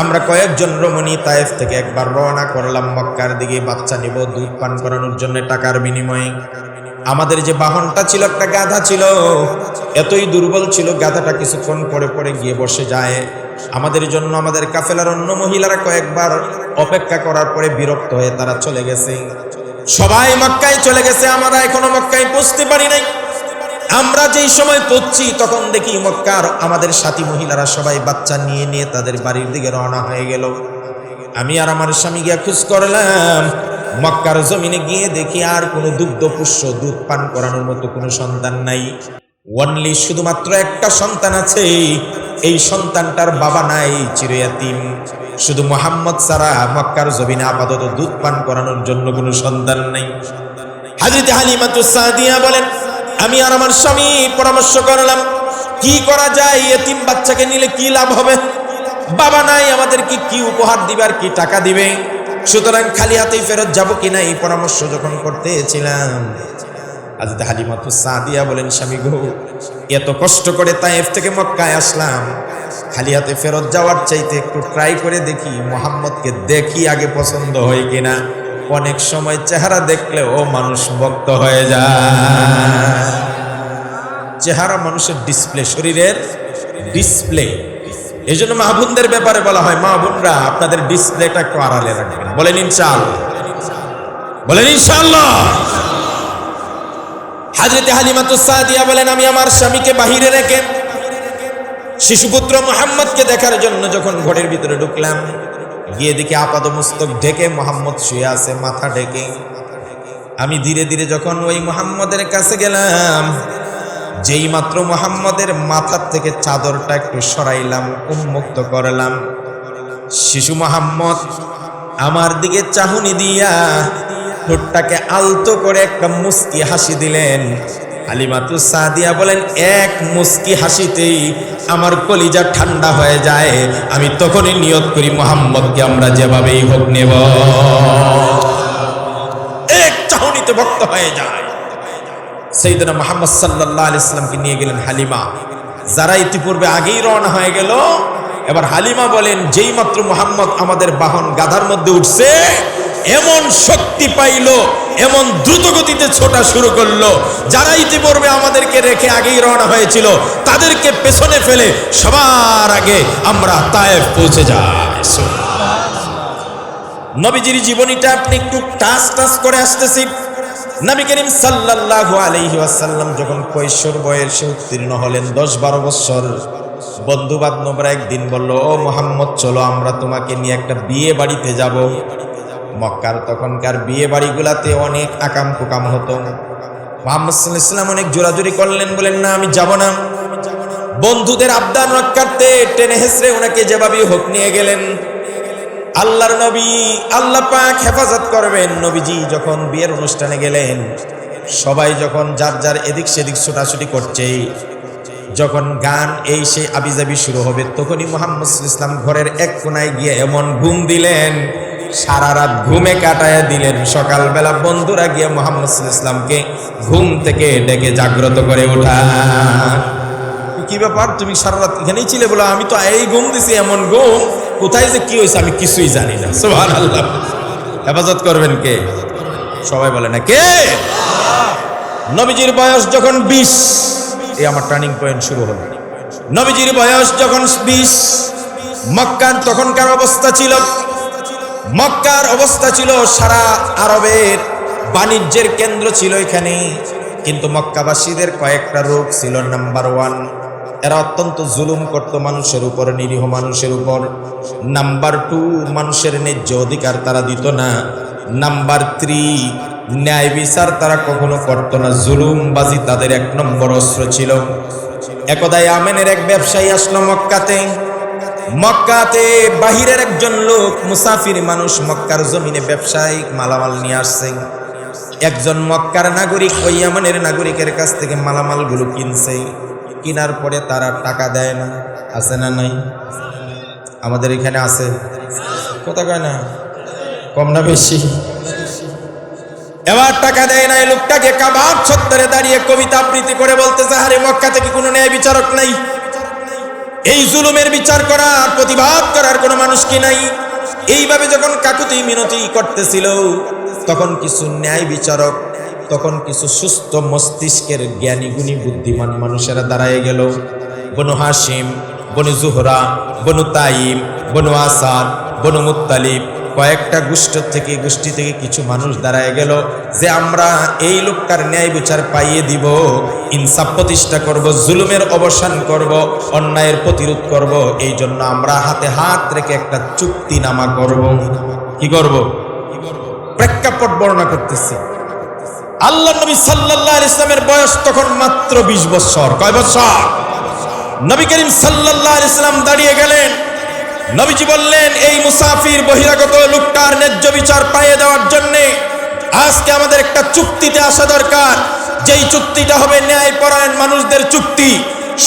আমরা কয়েকজন রমণী তায়েফ থেকে একবার রওনা করলাম মক্কার দিকে, বাচ্চা নিব দুধ পান করানোর জন্য টাকার বিনিময়ে। আমাদের যে বাহনটা ছিল, একটা গাধা ছিল, এতই দুর্বল ছিল গাধাটা কিছুক্ষণ পরে পরে গিয়ে বসে যায়। আমাদের জন্য আমাদের কাফেলার অন্য মহিলারা কয়েকবার অপেক্ষা করার পরে বিরক্ত হয়ে তারা চলে গেছে। সবাই মক্কায় চলে গেছে, আমরা এখনো মক্কায় পৌঁছতে পারি নাই। আমরা যেই সময় পৌঁছছি তখন দেখি মক্কার আমাদের সাথী মহিলারা সবাই বাচ্চা নিয়ে নিয়ে তাদের বাড়ির দিকে রওনা হয়ে গেল। আমি আর আমার স্বামী গিয়া খোঁজ করলাম। মক্কার জমিনে গিয়ে দেখি আর কোনো দুগ্ধপুষ্য দুধ পান করানোর মতো কোনো সন্তান নাই। অনলি শুধুমাত্র একটা সন্তান আছে, এই সন্তানটার বাবা নাই, চিরয়াতীম। শুধু মুহাম্মদ ছাড়া মক্কার জমিনে আপাতত দুধ পান করানোর জন্য কোনো সন্তান নাই। হযরত হালিমাতুস সাদিয়া বলেন, আমি আর আমার স্বামী পরামর্শ করলাম কি করা যায়, এতিম বাচ্চাকে নিলে কি লাভ হবে, বাবা নাই, আমাদেরকে কি উপহার দিবে আর কি টাকা দিবে, সুতরাং খালি হাতেই ফেরত যাব কিনা এই পরামর্শ যখন করতেছিলাম, হযরত হালিমাতুস সাদিয়া বলেন, স্বামী গো, এত কষ্ট করে তায়েফ থেকে মক্কায় আসলাম, খালি হাতে ফেরত যাওয়ার চাইতে একটু ট্রাই করে দেখি, মুহাম্মদকে দেখি আগে পছন্দ হয় কিনা। অনেক সময় চেহারা দেখলে ও মানুষ ভক্ত হয়ে যায়। চেহারা মানুষের ডিসপ্লে, শরীরের ডিসপ্লে। এই জন্য মা বোনদের ব্যাপারে বলা হয়, মা বোনরা আপনাদের ডিসপ্লেটা একটু আড়ালে রাখবেন। বলেন ইনশাআল্লাহ, বলেন ইনশাআল্লাহ। হযরত হালিমাতুস সাদিয়া বলেন, আমি আমার স্বামীকে বাহিরে রেখে শিশুপুত্র মুহাম্মদকে দেখার জন্য যখন ঘরের ভিতরে ঢুকলাম, গিয়ে দেখি আপাদমস্তক ঢেকে মুহাম্মদ শুয়ে আছে, মাথা ঢেকে। আমি ধীরে ধীরে যখন ওই মুহাম্মদের কাছে গেলাম, যেই মাত্র মুহাম্মদের মাথার থেকে চাদরটা একটু সরাইলাম, উন্মুক্ত করলাম, শিশু মুহাম্মদ আমার দিকে চাহনি দিয়া ঠোঁটটাকে আলতো করে একটা মুস্কি হাসি দিলেন। হালিমাতুস সাদিয়া বলেন, এক মুস্কি হাসিতেই আমার কলিজা ঠান্ডা হয়ে যায়। আমি তখনই নিয়ত করি, মুহাম্মদকে আমরা যেভাবেই হোক নেব। এক চাহনিতে ভক্ত হয়ে যায়। সাইয়েদনা মুহাম্মদ সাল্লাল্লাহু আলাইহি ওয়াসাল্লামকে নিয়ে গেলেন হালিমা। যারা ইতিপূর্বে আগেই রওনা হয়ে গেল, এবার হালিমা বলেন, যেই মাত্র মুহাম্মদ আমাদের বাহন গাধার মধ্যে উঠছে, এমন শক্তি পাইল, এমন দ্রুত গতিতে ছোটা শুরু করলো, যারা ইতিপূর্বে আমাদেরকে রেখে আগেই রওনা হয়েছিল তাদেরকে পেছনে ফেলে সবার আগে আমরা তায়েফ পৌঁছে যাই। নবীজির জীবনীটা আপনি একটু টাচ করে আসতেছি। নবী করিম সাল্লাল্লাহু আলাইহি ওয়াসাল্লাম যখন কৈশোর বয়সে উত্তীর্ণ হলেন, 10-12 বছর, বন্ধু বান্ধবরা একদিন বলল, ও মুহাম্মদ চলো আমরা তোমাকে নিয়ে একটা বিয়ে বাড়িতে যাব। মক্কার তখনকার বিয়ে বাড়িগুলাতে অনেক আকাম কুকাম হতো। মুহাম্মদ সাল্লাল্লাহু আলাইহি ওয়াসাল্লাম অনেক জোরাজুরি করলেন, বলেন না আমি যাব না। বন্ধুদের আবদার রক্ষার্থে টেনে হেসড়ে ওনাকে যেভাবে হোক নিয়ে গেলেন। আল্লাহর নবী, আল্লাহ পাক হেফাজত করবেন। নবীজি যখন বিয়ের অনুষ্ঠানে গেলেন, সবাই যখন যার যার এদিক সেদিক ছোটাছুটি করছে, যখন গান এই সেই আবিজাবি শুরু হবে, তখনই মুহাম্মদ সাল্লাল্লাহু আলাইহি ওয়াসাল্লাম ঘরের এক কোনায় গিয়ে এমন ঘুম দিলেন, সারা রাত ঘুমে কাটায়া দিলেন। সকালবেলা বন্ধুরা গিয়ে মুহাম্মদ সাল্লাল্লাহু আলাইহি ওয়াসাল্লামকে ঘুম থেকে ডেকে জাগ্রত করে ওঠা। কি ব্যাপার, তুমি সারা রাত এখানেই ছিলে? বলো আমি তো এই ঘুম দিছি, এমন ঘুম, কোথায় যে কি হয়েছে আমি কিছুই জানি না। সুবহানাল্লাহ। হেফাজত করবেন কে? সবাই বলে না কে? নবীজির বয়স যখন 20, এই আমার টার্নিং পয়েন্ট শুরু হলো। নবীজির বয়স যখন 20, মক্কার তখনকার অবস্থা ছিল, মক্কার অবস্থা ছিল সারা আরবের বাণিজ্যের কেন্দ্র ছিল এখানে। কিন্তু মক্কাবাসীদের কয়েকটা রোগ ছিল। নাম্বার 1, এরা অত্যন্ত জুলুম করত মানুষের উপর, নিরীহ মানুষের উপর। নাম্বার 2, মানুষের ন্যায্য অধিকার তারা দিত না। নাম্বার 3, ন্যায় বিচার তারা কখনো করত না। জুলুমবাজি তাদের 1 নম্বর অস্ত্র ছিল। একদা ইয়ামেনের এক ব্যবসায়ী আসলো মক্কাতে। মক্কাতে বাহিরের একজন লোক, মুসাফির মানুষ, মক্কার জমিনে ব্যবসায়িক মালামাল নিয়ে আসছে। একজন মক্কার নাগরিক ওই ইয়ামানের নাগরিকের কাছ থেকে মালামালগুলো কিনছে। কেনার পরে তারা টাকা দেয় না। আছে না নাই? আমাদের এখানে আছে, কথা কয় না, কম না বেশি? এবার টাকা দেয় না। এই লোকটাকে কাবার ছত্তরে দাঁড়িয়ে কবিতা আবৃত্তি করে বলতেছে, আরে মক্কা থেকে কোনো ন্যায় বিচারক নাই, এই জুলুমের বিচার করার, প্রতিবাদ করার কোনো মানুষ কি নাই? এইভাবে যখন কাকুতি মিনতি করতেছিল, তখন কিছু ন্যায় বিচারক, তখন কিছু সুস্থ মস্তিষ্কের জ্ঞানী গুণী বুদ্ধিমান মানুষেরা দাঁড়ায় গেল। বনু হাশিম, বনু জুহরা, বনু তাইম, বনু আসাদ, বনু মুত্তালিব, কয়েকটা গোষ্ঠী থেকে কিছু মানুষ দাঁড়ায় গেল যে আমরা এই লোকটার ন্যায় বিচার পাইয়ে দিব, ইনসাফ প্রতিষ্ঠা করব, জুলুমের অবসান করব, অন্যায়ের প্রতিরোধ করব। এই জন্য আমরা হাতে হাত রেখে একটা চুক্তিনামা করব। কি করব? প্রেক্ষাপট বর্ণনা করতেছি। আল্লাহ নবী সাল্লাল্লাহু আলাইহি ওয়াসাল্লামের বয়স তখন মাত্র 20 বছর। কয় বছর? নবী করিম সাল্লাল্লাহু আলাইহি ওয়াসাল্লাম দাঁড়িয়ে গেলেন। নবীজি বললেন, এই মুসাফির বহিরাগত লোকটার ন্যায্য বিচার পাইয়ে দেওয়ার জন্য আজকে আমাদের একটা চুক্তিতে আসা দরকার। যেই চুক্তিটা হবে ন্যায়পরায়ণ মানুষদের চুক্তি,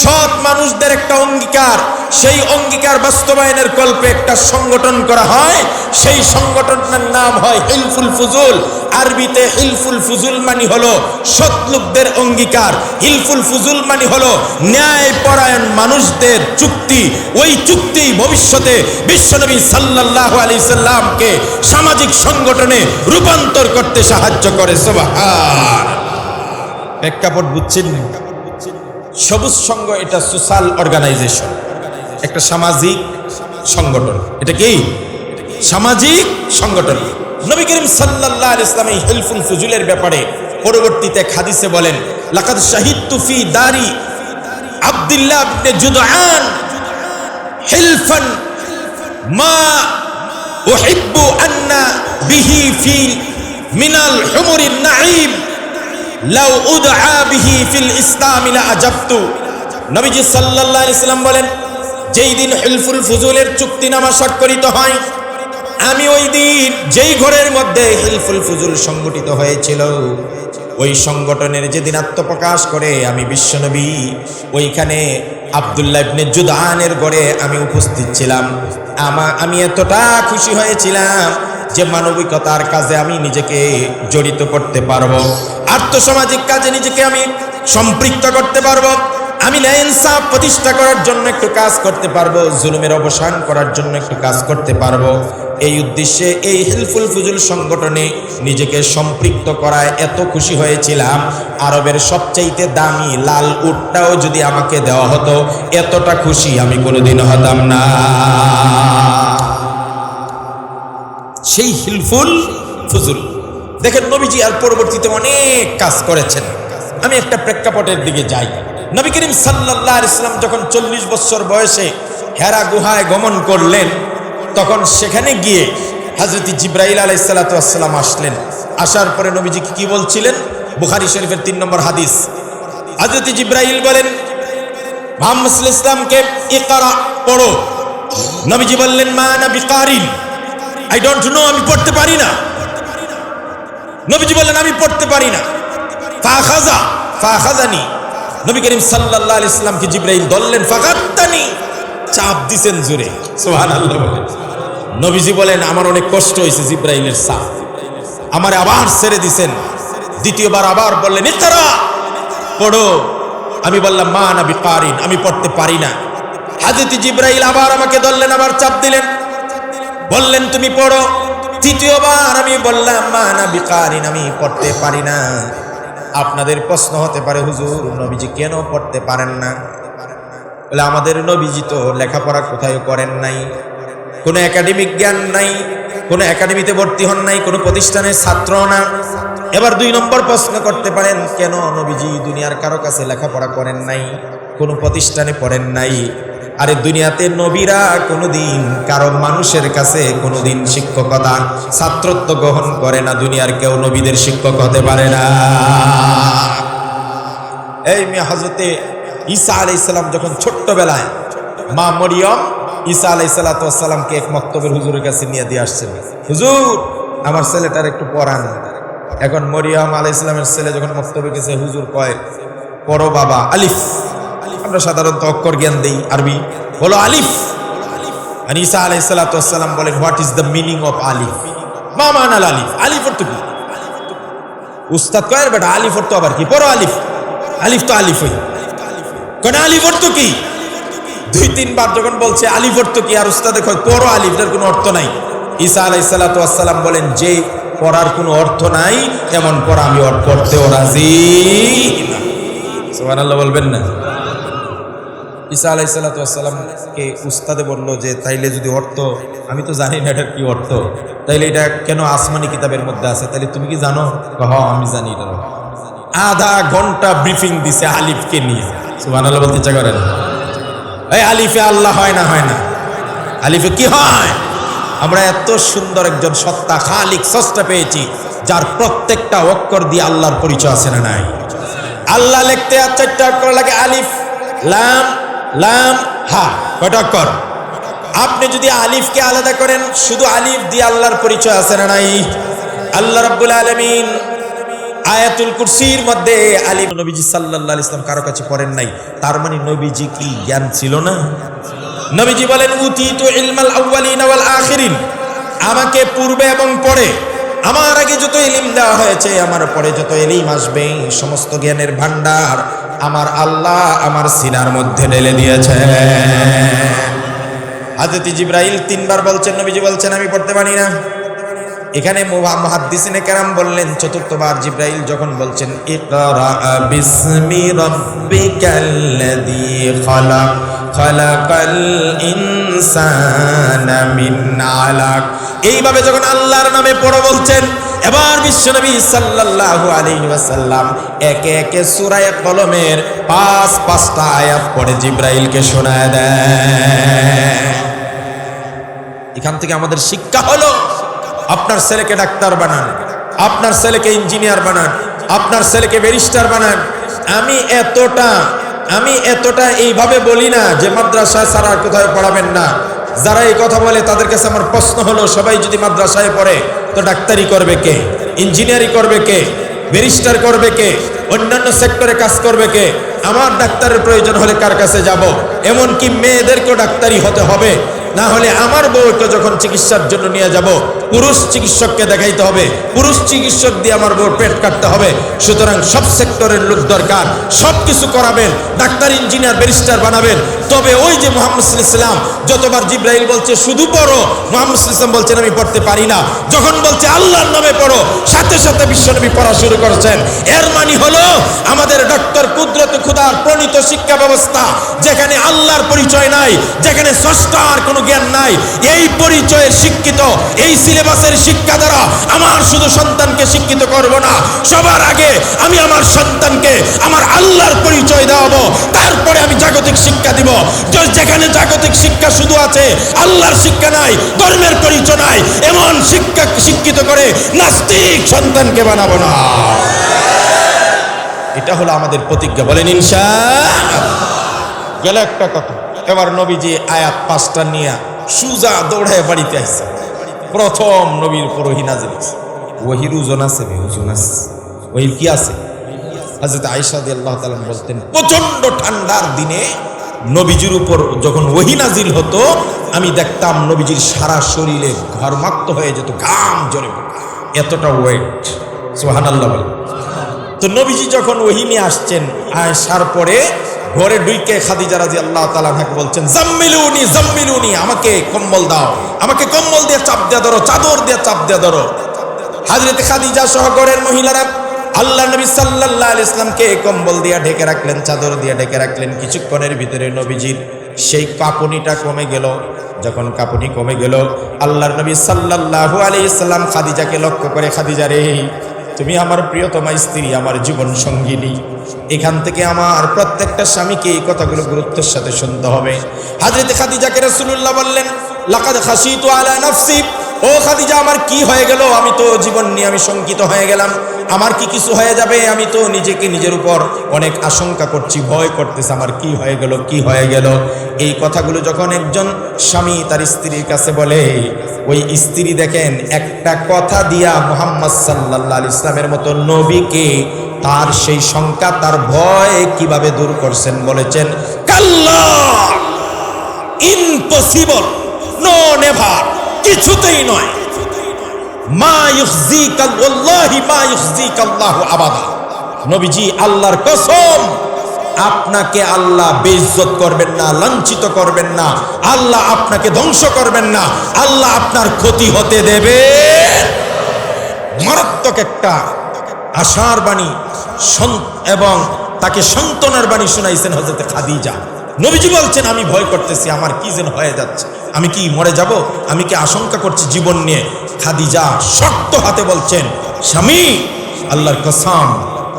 সৎ মানুষদের একটা অঙ্গীকার। সেই অঙ্গীকার বাস্তবায়নের কল্পে একটা সংগঠন করা হয়। সেই সংগঠনের নাম হয় হিলফুল ফুজুল। আরবিতে হিলফুল ফুজুল মানে হলো সৎ লোকদের অঙ্গীকার, হিলফুল ফুজুল মানে হলো ন্যায়পরায়ণ মানুষদের চুক্তি। ওই চুক্তি ভবিষ্যতে বিশ্বনবী সাল্লাল্লাহু আলাইহি সাল্লামকে সামাজিক সংগঠনে রূপান্তর করতে সাহায্য করে। সুবহান। প্রেক্ষাপট বুঝছেন? সবুজ সংঘ এটা সোশ্যাল অর্গানাইজেশন, একটা সামাজিক সংগঠন। এটা কি? সামাজিক সংগঠন। নবী করিম সাল্লাল্লাহু আলাইহি ওয়াসাল্লাম এই হিলফুল ফুজুলের ব্যাপারে পরবর্তীতে হাদিসে বলেন, লাকাদ শাহিদতু ফি দারি আব্দুল্লাহ ইবনে জুদআন হিলফান মা উহিব্বু আন্না বিহি ফি মিনাল হুমুরিন নাঈম লাউ উদআ বিহি ফিল ইসলাম লা আজাবতু। নবীজি সাল্লাল্লাহু আলাইহি ওয়াসাল্লাম বলেন, যেই দিন হিলফুল ফুজুলের চুক্তিনামা স্বাক্ষরিত হয়, আমি ওই দিন যেই ঘরের মধ্যে হিলফুল ফুজুল সংগঠিত হয়েছিল, ওই সংগঠনের যেদিন আত্মপ্রকাশ করে আমি বিশ্বনবী ওইখানে আব্দুল্লাহ ইবনে জুদআনের ঘরে আমি উপস্থিত ছিলাম। আমি এতটা খুশি হয়েছিলাম যে মানবিকতার কাজে আমি নিজেকে জড়িত করতে পারবো, আর্থসামাজিক কাজে নিজেকে আমি সম্পৃক্ত করতে পারবো, আমি ন্যায় ইনসাফ প্রতিষ্ঠা করার জন্য একটু কাজ করতে পারবো, জুলুমের অবসান করার জন্য একটু কাজ করতে পারবো। এই উদ্দেশ্যে এই হিলফুল ফুজুল সংগঠনে নিজেকে সম্পৃক্ত করায় এত খুশি হয়েছিলাম, আরবের সবচাইতে দামি লাল উটটাও যদি আমাকে দেওয়া হতো, এতটা খুশি আমি কোনোদিন হতাম না। সেই হিলফুল ফুজুল দেখেন, নবীজি আর পরবর্তীতে অনেক কাজ করেছেন। আমি একটা প্রেক্ষাপটের দিকে যাই। নবী করিম সাল্লাল্লাহু আলাইহি ওয়াসাল্লাম যখন 40 বছর বয়সে হেরা গুহায় গমন করলেন, তখন সেখানে গিয়ে হযরত জিবরাইল আলাইহিস সালাতু ওয়াস সালাম আসলেন। আসার পরে নবীজি কি বলছিলেন? বুখারী শরীফের 3 নম্বর হাদিস। হযরত জিবরাইল বলেন মুহাম্মদ সাল্লাল্লাহু আলাইহি ওয়াসাল্লামকে, ইকরা, পড়ো। নবীজি বললেন, মা আনা বিকারিন, আই ডোন্ট নো, আমি পড়তে পারি না। নবীজি বললেন, আমি পড়তে পারি না। ফাখাযানি, নবী করিম সাল্লাল্লাহু আলাইহি ওয়াসাল্লামকে জিবরাইল ধরলেন, ফাগাত্তানি, চাপ দিবেন জোরে। সুবহানাল্লাহ। নবীজি বলেন, আমার অনেক কষ্ট হয়েছে জিবরাইলের চাপ, আমারে আবার ছেড়ে দিবেন। দ্বিতীয়বার আবার বললেন, ইকরা, পড়ো। আমি বললাম, মা আনা বিকারিন, আমি পড়তে পারি না। হযরত জিবরাইল আবার আমাকে ধরলেন, আবার চাপ দিলেন, বললেন, তুমি পড়ো। তৃতীয়বার আমি বললাম মা না বিকারিন, আমি পড়তে পারি না। আপনাদের প্রশ্ন হতে পারে হুজুর নবীজি কেন পড়তে পারেন না? বলে আমাদের নবীজি তো লেখাপড়া কোথায় করেন নাই, কোনো একাডেমিক জ্ঞান নাই, কোনো একাডেমিতে ভর্তি হন নাই, কোনো প্রতিষ্ঠানের ছাত্র না। এবার 2 নম্বর প্রশ্ন করতে পারেন কেন নবীজি দুনিয়ার কারো কাছে লেখাপড়া করেন নাই, কোনো প্রতিষ্ঠানে পড়েন নাই? আরে দুনিয়াতে নবীরা কোনোদিন কারো মানুষের কাছে কোনোদিন শিক্ষকতা ছাত্রত্ব গ্রহণ করে না। দুনিয়ার কেউ নবীদের শিক্ষক হতে পারে না। এই মেয়ে হযরতে ঈসা আলাইহিস সালাম যখন ছোট্টবেলায় মা মরিয়ম ঈসা আলাইহিস সালামকে এক মক্তবের হুজুরের কাছে নিয়ে দিয়ে আসছেন, হুজুর আমার ছেলেটার একটু পড়ান। এখন মরিয়ম আলাইহিস সালামের ছেলে যখন মক্তবে গেছে, হুজুর কয় পড়ো বাবা আলিফ। আমরা সাধারণত অক্ষর জ্ঞান দেই, আরবি বলো আলিফ। আর ঈসা আলাইহিস সালাম বলেন what is the meaning of আলিফ? মা মানাল আলিফ, আলিফ অর্থ কি? উস্তাদ কয় বেটা আলিফ অর্থ আবার কি? পড়ো আলিফ। আলিফ তো আলিফই, কোন আলিফ অর্থ কি? 2-3 বার যখন বলছে আলিফ অর্থ কি, আর উস্তাদে কয় পড়ো আলিফটার কোনো অর্থ নাই। ঈসা আলাইহিস সালাম বলেন যে পড়ার কোনো অর্থ নাই এমন পড়া আমি পড়তেও রাজি না। সুবহানাল্লাহ বলবেন না? ঈসা আলাইহিস সালামকে উস্তাদে বলল যে তাইলে যদি অর্থ আমি তো জানি না এটার কি অর্থ, তাইলে এটা কেন আসমানি কিতাবের মধ্যে আছে, তাইলে তুমি কি জানো? হ্যাঁ আমি জানি এটা। আধা ঘন্টা ব্রিফিং দিছে আলিফকে নিয়ে। সুবহানাল্লাহ বলতে ইচ্ছা করেন? এই আলিফে আল্লাহ হয় না? হয় না। আলিফে কি হয়? আমরা এত সুন্দর একজন সত্তা খালিক স্রষ্টা পেয়েছি যার প্রত্যেকটা অক্ষর দিয়ে আল্লাহর পরিচয় আছে না নাই? আল্লাহ লিখতে 4টা অক্ষর লাগে, আলিফ লাম লাম হা। কয়টা অক্ষর? আপনি যদি আলিফকে আলাদা করেন শুধু আলিফ দিয়ে আল্লাহর পরিচয় আছে না নাই? আল্লাহ রাব্বুল আলামিন আয়াতুল কুরসির মধ্যে আলিফ নবীজি সাল্লাল্লাহু আলাইহি ওয়াসাল্লাম কারো কাছে পড়েন নাই। তার মানে নবীজি কি জ্ঞান ছিল না? নবীজি বলেন উতিতু ইলমাল আউয়ালিন ওয়াল আখিরিন, আমাকে পূর্বে এবং পরে আমার আগে যত ইলম দেওয়া হয়েছে, আমার পরে যত ইলম আসবে, সমস্ত জ্ঞানের ভান্ডার আমার আল্লাহ আমার সিনার মধ্যে ঢেলে দিয়েছে। হযরত জিবরাইল 3 বার বলছেন, নবীজি বলছেন আমি পড়তে পারি না। এখানে মুহাদ্দিসিনে কেরাম বললেন 4বার জিবরাইল যখন বলছেন ইকরা বিসমি রাব্বিকাল্লাযী খালাক খালাকাল ইনসানা মিন আলাক, এইভাবে যখন আল্লাহর নামে পড়ো বলছেন, এবার বিশ্বনবী সাল্লাল্লাহু আলাইহি ওয়াসাল্লাম একে একে সূরা কলমের 5টা আয়াত পড়ে জিবরাইলকে শোনায় দেয়। এখান থেকে আমাদের শিক্ষা হলো আপনার ছেলেকে ডাক্তার বানান, আপনার ছেলেকে ইঞ্জিনিয়ার বানান, আপনার ছেলেকে ব্যারিস্টার বানান। আমি এতটা এইভাবে বলি না যে মাদ্রাসা ছাড়া কোথাও পড়াবেন না। যারা এই কথা বলে তাদের কাছে আমার প্রশ্ন হলো সবাই যদি মাদ্রাসায় পড়ে তো ডাক্তারি করবে কে, ইঞ্জিনিয়ারিং করবে কে, ব্যারিস্টার করবে কে, অন্যান্য সেক্টরে কাজ করবে কে? আমার ডাক্তারের প্রয়োজন হলে কার কাছে যাব? এমনকি মেয়েদেরকেও ডাক্তারি হতে হবে, না হলে আমার বউকে যখন চিকিৎসার জন্য নিয়ে যাব পুরুষ চিকিৎসককে দেখাইতে হবে, পুরুষ চিকিৎসক দিয়ে আমার বউর পেট কাটতে হবে। সুতরাং সব সেক্টরের লোক দরকার, সব কিছু করাবেন, ডাক্তার ইঞ্জিনিয়ার ব্যারিস্টার বানাবেন। তবে ওই যে মুহাম্মদ সাল্লাল্লাহু আলাইহি ওয়াসাল্লাম যতবার জিবরাইল বলছে শুধু পড়ো, মুহাম্মদ সাল্লাল্লাহু আলাইহি ওয়াসাল্লাম বলছেন আমি পড়তে পারি না। যখন বলছে আল্লাহর নামে পড়ো, সাথে সাথে বিশ্বনবী পড়া শুরু করেছেন। এর মানে হলো আমাদের ডক্টর কুদরত খুদার প্রণীত শিক্ষা ব্যবস্থা, যেখানে আল্লাহর পরিচয় নাই, যেখানে স্রষ্টার কোনো জ্ঞান নাই, এই পরিচয়ের শিক্ষিত এই সিলেবাসের শিক্ষা দ্বারা আমার শুধু সন্তানকে শিক্ষিত করব না, সবার আগে আমি আমার সন্তানকে আমার আল্লাহর পরিচয় দেওয়াবো, তারপরে আমি জাগতিক শিক্ষা দিব। যেখানে জাগতিক শিক্ষা শুধু আছে, আল্লাহর শিক্ষা নাই, ধর্মের পরিচয় নাই, এমন শিক্ষা শিক্ষিত করে নাস্তিক সন্তানকে বানাবো না। এটা হলো আমাদের প্রতিজ্ঞা। বলেন ইনশাআল্লাহ। গেল একটা কথা। এবার নবীজি আয়াত 5টা নিয়ে সুজা দৌড়ায় বাড়িতে আসছে। প্রথম নবীর উপর ওহী নাযিল হয়েছে। ওহীর ওজন আছে, ওজন আছে। ওহীর কি আছে? হযরত আয়েশা রাদিয়াল্লাহু তাআলা বলতেন প্রচন্ড ঠান্ডার দিনে নবীজির উপর যখন ওহী নাযিল হতো, আমি দেখতাম নবীজির সারা শরীরে ঘর্মাক্ত হয়ে যেত, ঘাম ঝরে পড়ত, এতটা ওয়েট। সুবহানাল্লাহ বলেন। তো নবীজি যখন ওহী নিয়ে আসছেন, আসার পরে ঘরে ঢুকে খাদিজা রাদিয়াল্লাহু তাআলা আনহাকে বলছেন, জাম্মিলুনি জাম্মিলুনি, আমাকে কম্বল দাও, আমাকে কম্বল দিয়ে চাপ দিয়ে ধরো, চাদর দিয়ে চাপ দিয়ে ধরো। হযরত খাদিজা সহ ঘরের মহিলারা আল্লাহ নবী সাল্লাল্লাহু আলাইহি ওয়াসাল্লামকে কম্বল দিয়ে ঢেকে রাখলেন, চাদর দিয়ে ঢেকে রাখলেন। কিছুক্ষণের ভিতরে নবীজির সেই কাঁপুনিটা কমে গেল। যখন কাঁপুনি কমে গেল, আল্লাহর নবী সাল্লাল্লাহু আলাইহি ওয়াসাল্লাম খাদিজাকে লক্ষ্য করে, খাদিজা রে, তুমি আমার প্রিয়তমা স্ত্রী, আমার জীবন সঙ্গিনী, এখান থেকে আমার প্রত্যেকটা স্বামীকে এই কথাগুলো গুরুত্বের সাথে শুনতে হবে। হযরত খাদিজাকে রাসূলুল্লাহ বললেন, লাকাদ খাশিতু আলা নাফসি, ও খাদিজা, আমার কি হয়ে গেল? আমি তো জীবন নিয়ে আমি শঙ্কিত হয়ে গেলাম, আমার কি কিছু হয়ে যাবে? আমি তো নিজেকে নিজের উপর অনেক আশঙ্কা করছি, ভয় করতেছে, আমার কি হয়ে গেল, কি হয়ে গেল। এই কথাগুলো যখন একজন স্বামী তার স্ত্রীর কাছে বলে, ওই স্ত্রী দেখেন একটা কথা দিয়া মুহাম্মদ সাল্লাল্লাহু আলাইহি ওয়াসাল্লামের মতো নবীকে তার সেই শঙ্কা, তার ভয় কিভাবে দূর করছেন, বলেছেন, কাল্লা, ইম্পসিবল, নো নেভার, কিছুতেই নয়, মা ইউখজিকা, ওয়াল্লাহি মা ইউখজিকা আল্লাহু আবাদা। নবীজি, আল্লাহর কসম, আপনাকে আল্লাহ বেইজ্জত করবেন না, লাঞ্ছিত করবেন না, আল্লাহ আপনাকে ধ্বংস করবেন না, আল্লাহ আপনার ক্ষতি হতে দেবে। মারাত্মক একটা আশার বাণী এবং তাকে সান্ত্বনার বাণী শোনাইছেন হযরত খাদিজা। নবীজি বলছেন, আমি ভয় করতেছি, আমার কি যেন হয়ে যাচ্ছে, আমি কি মরে যাব, আমি কি আশঙ্কা করছি জীবন নিয়ে। খাদিজা শক্ত হাতে বলছেন, স্বামী, আল্লাহর কসম,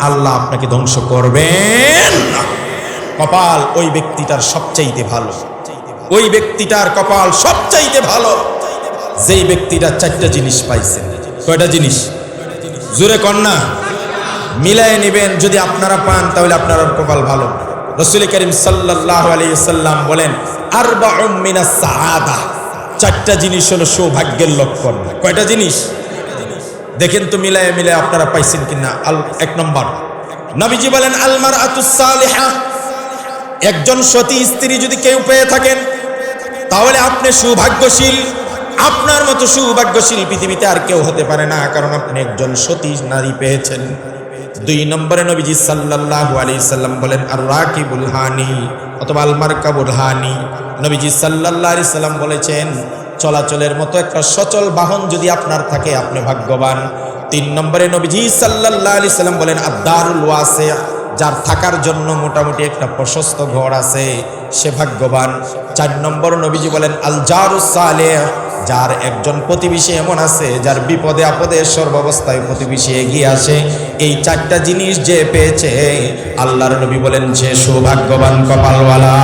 আল্লাহ আপনাকে ধ্বংস করবেন না। কপাল ওই ব্যক্তিটার সবচাইতে ভালো, ওই ব্যক্তিটার কপাল সবচাইতে ভালো যেই ব্যক্তিটা চারটা জিনিস পাইছেন। কয়টা জিনিস? জোরে কন্যা, মিলায় নেবেন। যদি আপনারা পান তাহলে আপনার কপাল ভালো। রাসূল করিম সাল্লাল্লাহু আলাইহি ওয়াসাল্লাম বলেন, আরবাউম মিনাস সাআদা, চারটা জিনিস হলো সৌভাগ্যের লক্ষণ। কয়টা জিনিস? দেখেন তো মিলায় মিলায় আপনারা পাইছেন কিনা। এক নম্বর, নবীজি বলেন, আল মারআতুস সালিহা, একজন সতী স্ত্রী যদি কেউ পেয়ে থাকেন তাহলে আপনি সৌভাগ্যশীল। আপনার মতো সৌভাগ্যশীল পৃথিবীতে আর কেউ হতে পারে না, কারণ আপনি একজন সতী নারী পেয়েছেন। দুই নম্বরে নবীজি সাল্লাল্লাহু আলাইহি সাল্লাম বলেন, আর রাকিবুল হানি অথবা আল মারকাবুল হানি। নবীজি সাল্লাল্লাহু আলাইহি সাল্লাম বলেছেন, চলাচলের মতো একটা সচল বাহন যদি আপনার থাকে, আপনি ভাগ্যবান। তিন নম্বরে নবীজি সাল্লাল্লাহু আলাইহি সাল্লাম বলেন, আদ-দারুল ওয়াসি, যার থাকার জন্য মোটামুটি একটা প্রশস্ত ঘর আছে, সে ভাগ্যবান। চার নম্বর নবীজি বলেন, আল জারুস সালেহ, যার একজন প্রতিবেশী এমন আছে যার বিপদে আপদে সর্বাবস্থায় প্রতিবেশী এগিয়ে আসে। এই চারটা জিনিস যে পেয়েছে, আল্লাহর নবী বলেন, সে সৌভাগ্যবান, কপালওয়ালা।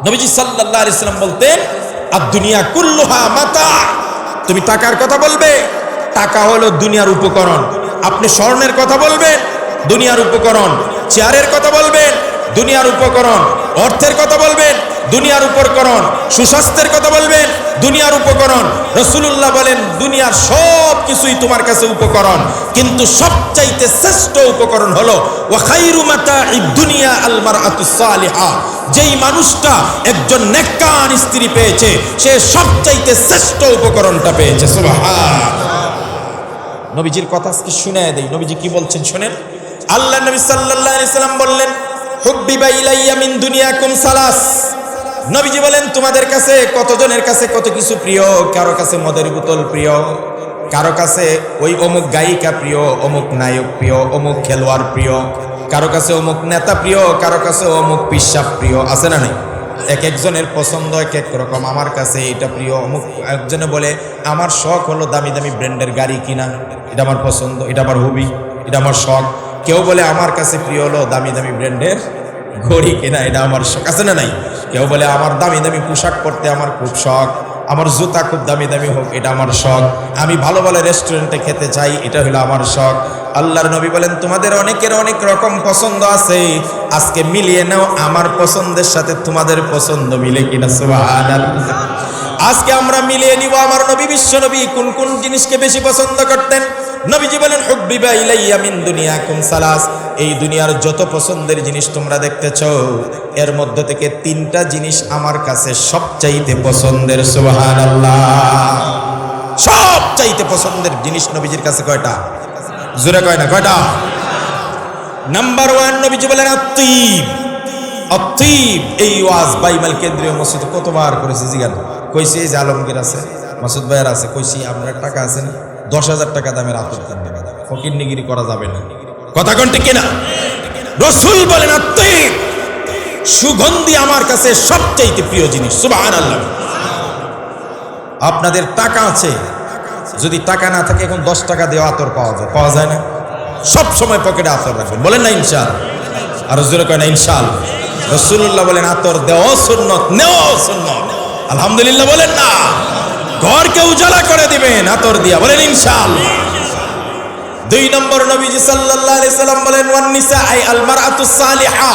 নবীজি সাল্লাল্লাহু আলাইহি সাল্লাম বলতেন, আদ-দুনিয়া কুল্লুহা মাতা, তুমি টাকার কথা বলবে, টাকা হলো দুনিয়ার উপকরণ। আপনি স্বর্ণের কথা বলবেন, দুনিয়ার উপকরণ। চেয়ারের কথা বলবেন, দুনিয়ার উপকরণ। অর্থের কথা বলবেন, দুনিয়ার উপকরণ। সুস্বাস্থ্যের কথা বলবেন, দুনিয়ার উপকরণ। রাসূলুল্লাহ বলেন, দুনিয়ার সব কিছুই তোমার কাছে উপকরণ, কিন্তু সবচাইতে শ্রেষ্ঠ উপকরণ হলো ওয়া খায়রু মাতা'id দুনিয়া আল মারআতুস সালিহা। যেই মানুষটা একজন নেককার স্ত্রী পেয়েছে, সে সবচাইতে শ্রেষ্ঠ উপকরণটা পেয়েছে। সুবহান। নবীজির কথা আজকে শুনায় দেই। নবীজি কি বলছেন শুনেন। আল্লাহ নবী সাল্লাল্লাহু আলাইহি সাল্লাম বললেন, হুব্বিবা ইলাইয়া মিন দুনিয়াকুম সালাস। নবীজি বলেন, তোমাদের কাছে কতজনের কাছে কত কিছু প্রিয়। কারো কাছে মদের বোতল প্রিয়, কারো কাছে ওই অমুক গায়িকা প্রিয়, অমুক নায়ক প্রিয়, অমুক খেলোয়াড় প্রিয়, কারো কাছে অমুক নেতা প্রিয়, কারো কাছে অমুক পিসাব প্রিয়। আছে না নাই? এক একজনের পছন্দ এক এক রকম। আমার কাছে এটা প্রিয়, অমুক একজনে বলে আমার শখ হলো দামি দামি ব্র্যান্ডের গাড়ি কিনা, এটা আমার পছন্দ, এটা আমার হবি, এটা আমার শখ। কেউ বলে আমার কাছে প্রিয় হলো দামি দামি ব্র্যান্ডের ঘড়ি কেনা, এটা আমার শখ। আছে না নাই? কেউ বলে আমার দামি দামি পোশাক পরতে আমার খুব শখ, আমার জুতা খুব দামি দামি হোক, এটা আমার শখ। আমি ভালো ভালো রেস্টুরেন্টে খেতে চাই, এটা হলো আমার শখ। আল্লাহর নবী বলেন, তোমাদের অনেকের অনেক রকম পছন্দ আছে, আজকে মিলিয়ে নাও আমার পছন্দের সাথে তোমাদের পছন্দ মিলে কিনা। সুবহানাল্লাহ। আজকে আমরা মিলিয়ে নিব আমার নবী বিশ্ব নবী কোন কোন জিনিসকে বেশি পছন্দ করতেন। নবীজি বলেন, হুব্বিবা ইলাইয়া মিন দুনিয়াকুম সালাস, এই দুনিয়ার যত পছন্দের জিনিস তোমরা দেখতেছ, এর মধ্যে থেকে তিনটা জিনিস আমার কাছে সবচাইতে পছন্দের। সুবহানাল্লাহ। সবচাইতে পছন্দের জিনিস নবীজির কাছে কয়টা? জোরে কয় না, কয়টা? নাম্বার 1 নবীজি বলেন আত্তিব। আত্তিব এই ওয়াজ বাইমাল কেন্দ্রীয় মসজিদে কতবার করেছে জিগান, কইছি যে আলমগীর আছে, মাসুদ ভাইয়ার আছে, কইছি আপনার টাকা আছে না, 10,000 টাকা দামের আতর কিনবেন, ফকিরনিগিরি করা যাবে না। কথা কোন ঠিক কিনা? রাসূল বলেন আত্তিব সুগন্ধি আমার কাছে সবচেয়ে প্রিয় জিনিস। সুবহানাল্লাহ। আপনাদের টাকা আছে, যদি টাকা না থাকে এখন 10 টাকা দিয়ে আতর পাওয়া যায় না? সব সময় পকেটে আতর রাখবেন, বলেন না ইনশাআল্লাহ? আর জোরে কয় না ইনশাআল্লাহ? রাসূলুল্লাহ বলেন আতর দেওয়া সুন্নাত, নেওয়া সুন্নাত। আলহামদুলিল্লাহ বলেন না? ঘরকে উজালা করে দিবেন আতর দিয়া, বলেন ইনশাআল্লাহ। 2 নম্বর নবীজি সাল্লাল্লাহু আলাইহি সাল্লাম বলেন ওয়ান নিসা আই আল মারআতুস সালিহা,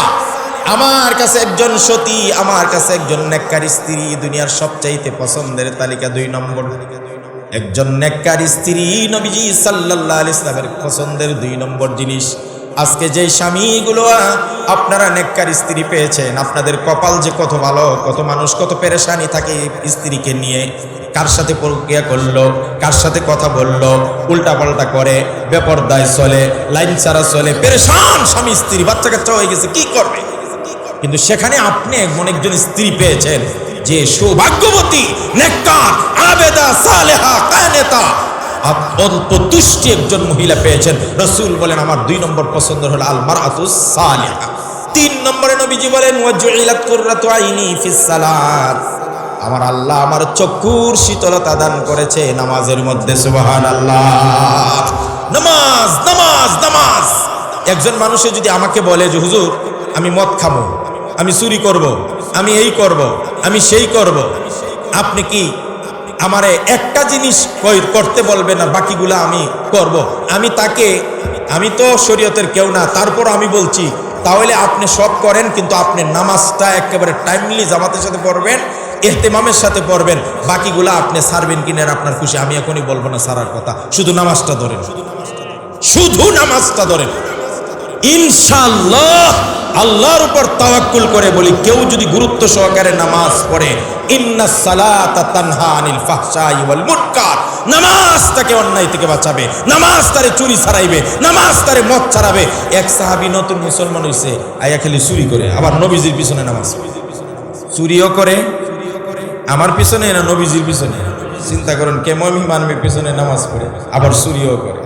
আমার কাছে একজন সতী, আমার কাছে একজন নেককার স্ত্রী দুনিয়ার সবচাইতে পছন্দের তালিকা 2 নম্বর। একজন নেককার স্ত্রী নবীজি সাল্লাল্লাহু আলাইহি সাল্লামের পছন্দের 2 নম্বর জিনিস। আজকে যে স্বামীগুলো আপনারা নেককার স্ত্রী পেয়েছেন, আপনাদের কপাল যে কত ভালো। কত মানুষ কত পেরেশানি থাকে স্ত্রীকে নিয়ে, কার সাথে প্রক্রিয়া করলো, কার সাথে কথা বললো, উল্টা পাল্টা করে, বেপরদায় চলে, লাইন ছাড়া চলে, পেরেশান স্বামী স্ত্রী, বাচ্চা কাচ্চা হয়ে গেছে, কি করবে? কিন্তু সেখানে আপনি এমন একজন স্ত্রী পেয়েছেন যে সৌভাগ্যবতী, নেককার, আবেদা, সালেহা, কানেতা, অল্প তুষ্টি একজন মহিলা পেয়েছেন। রাসূল বলেন আমার 2 নম্বর পছন্দ হলো আল মারআতুস সালিহা। 3 নম্বরে নবীজি বলেন ওয়াজুইলাত কুররাতু আইনি ফিস সালাত, আমার আল্লাহ আমার চক্ষুর শীতলতা দান করেছে নামাজের মধ্যে। সুবহানাল্লাহ। নামাজ নামাজ নামাজ। একজন মানুষে যদি আমাকে বলে যে হুজুর আমি মদ খাবো, আমি চুরি করব, আমি এই করব, আমি সেই করব, আপনি কি আমারে একটা জিনিস করতে বলবেন আর বাকিগুলা আমি করব? আমি তো শরীয়তের কেউ না, তারপর আমি বলছি তাহলে আপনি সব করেন, কিন্তু আপনি নামাজটা একেবারে টাইমলি জামাতের সাথে পড়বেন, ইহতিমামের সাথে পড়বেন, বাকিগুলা আপনি ছাড়বেন কিনা আপনার খুশি। আমি এখনই বলবো না ছাড়ার কথা, শুধু নামাজটা ধরেন, শুধু নামাজটা ধরেন ইনশাআল্লাহ। আল্লাহর উপর তাওয়াক্কুল করে বলি, কেউ যদি গুরুত্ব সহকারে নামাজ পড়ে, ইন্নাস সালাতা তানহা আনিল ফাহশাই ওয়াল মুনকার, নামাজ তাকে অন্যায় থেকে বাঁচাবে, নামাজ তারে চুরি ছাড়াইবে, নামাজ তারে মদ ছাড়াবে। এক সাহাবী নতুন মুসলমান হইছে, আয়া খালি চুরি করে, আবার নবীজির পিছনে নামাজ পড়ে, চুরিও করে আমার পিছনে না নবীজির পিছনে। চিন্তা করেন কেমন মানবে পিছনে নামাজ পড়ে আবার চুরিও করে।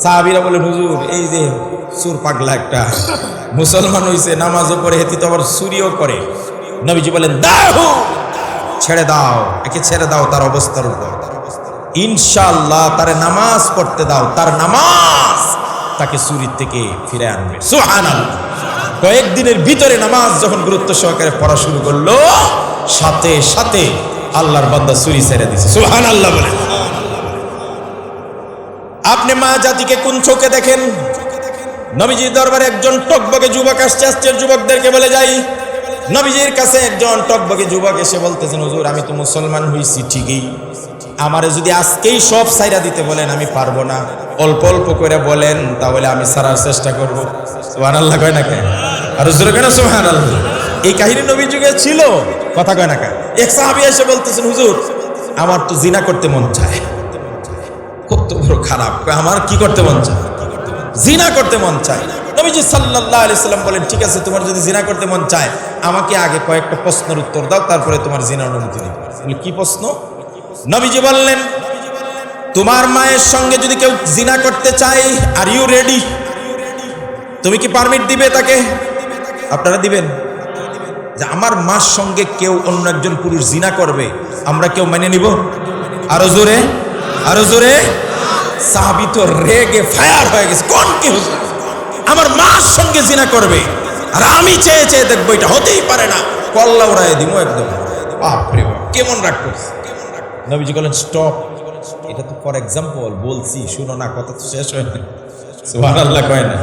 সাহাবীরা বলে হুজুর এই যে সুর পাগলা একটা মুসলমান হইছে, নামাজও পড়ে, হেতি তো আবার চুরিও করে। নবীজি বলেন দাও, ছেড়ে দাও, একে ছেড়ে দাও তার অবস্থার উপর, ইনশাআল্লাহ তারে নামাজ পড়তে দাও, তার নামাজ তাকে চুরি থেকে ফিরে আনবে। সুবহানাল্লাহ। কয়েকদিনের ভিতরে নামাজ যখন গুরুত্ব সহকারে পড়া শুরু করলো, সাথে সাথে আল্লাহর বান্দা চুরি ছেড়ে দিছে। সুবহানাল্লাহ বলেন। আপনি মা জাতিকে কোন চোখে দেখেন? নবীজির দরবারে একজন টকবগে যুবক আসছে, যুবকদেরকে বলে যাই, নবীজির কাছে একজন টকবগে যুবক এসে বলতেছেন হুজুর আমি তো মুসলমান হইছি ঠিকই, আমারে যদি আজকেই সব ছাইরা দিতে বলেন আমি পারবো না, অল্প অল্প করে বলেন তাহলে আমি ছাড়ার চেষ্টা করব। সুবহানাল্লাহ কয় না কেন? আর হুজুর কেন সুবহানাল্লাহ? এই কাহিনী নবীর যুগে ছিল, কথা কয় না কেন? এক সাহাবী এসে বলতেছেন হুজুর আমার তো জিনা করতে মন চায়। কত বড় খারাপ, আমার কি করতে মন চায়? জিনা করতে মন চায়। নবীজি সাল্লাল্লাহু আলাইহি সাল্লাম বলেন ঠিক আছে, তোমার যদি জিনা করতে মন চায় আমাকে আগে কয়েকটা প্রশ্নের উত্তর দাও, তারপরে তোমার জিনার অনুমতি দিব। বলে কি প্রশ্ন? নবীজি বললেন তোমার মায়ের সঙ্গে যদি কেউ জিনা করতে চায়, আর ইউ রেডি? তুমি কি পারমিট দিবে তাকে? আপনারা দিবেন যে আমার মার সঙ্গে কেউ অন্য একজন পুরুষ জিনা করবে, আমরা কেউ মেনে নিব? আরো জোরে, আরো জোরে। সাহাবী তো রেগে ফায়ার হয়ে গেছে, কোন কি হুজুর আমার মার সঙ্গে জিনা করবে আর আমি চেয়ে চেয়ে দেখবো, এটা হতেই পারে না, কল্লা উড়াই দিব একদম। বাপরে বাপ, কেমন রাগ করছে। নবীজি বলেন স্টপ, এটা তো ফর এক্সাম্পল বলছি, শুনো না, কথা তো শেষ হয় না। সুবহানাল্লাহ কয় না?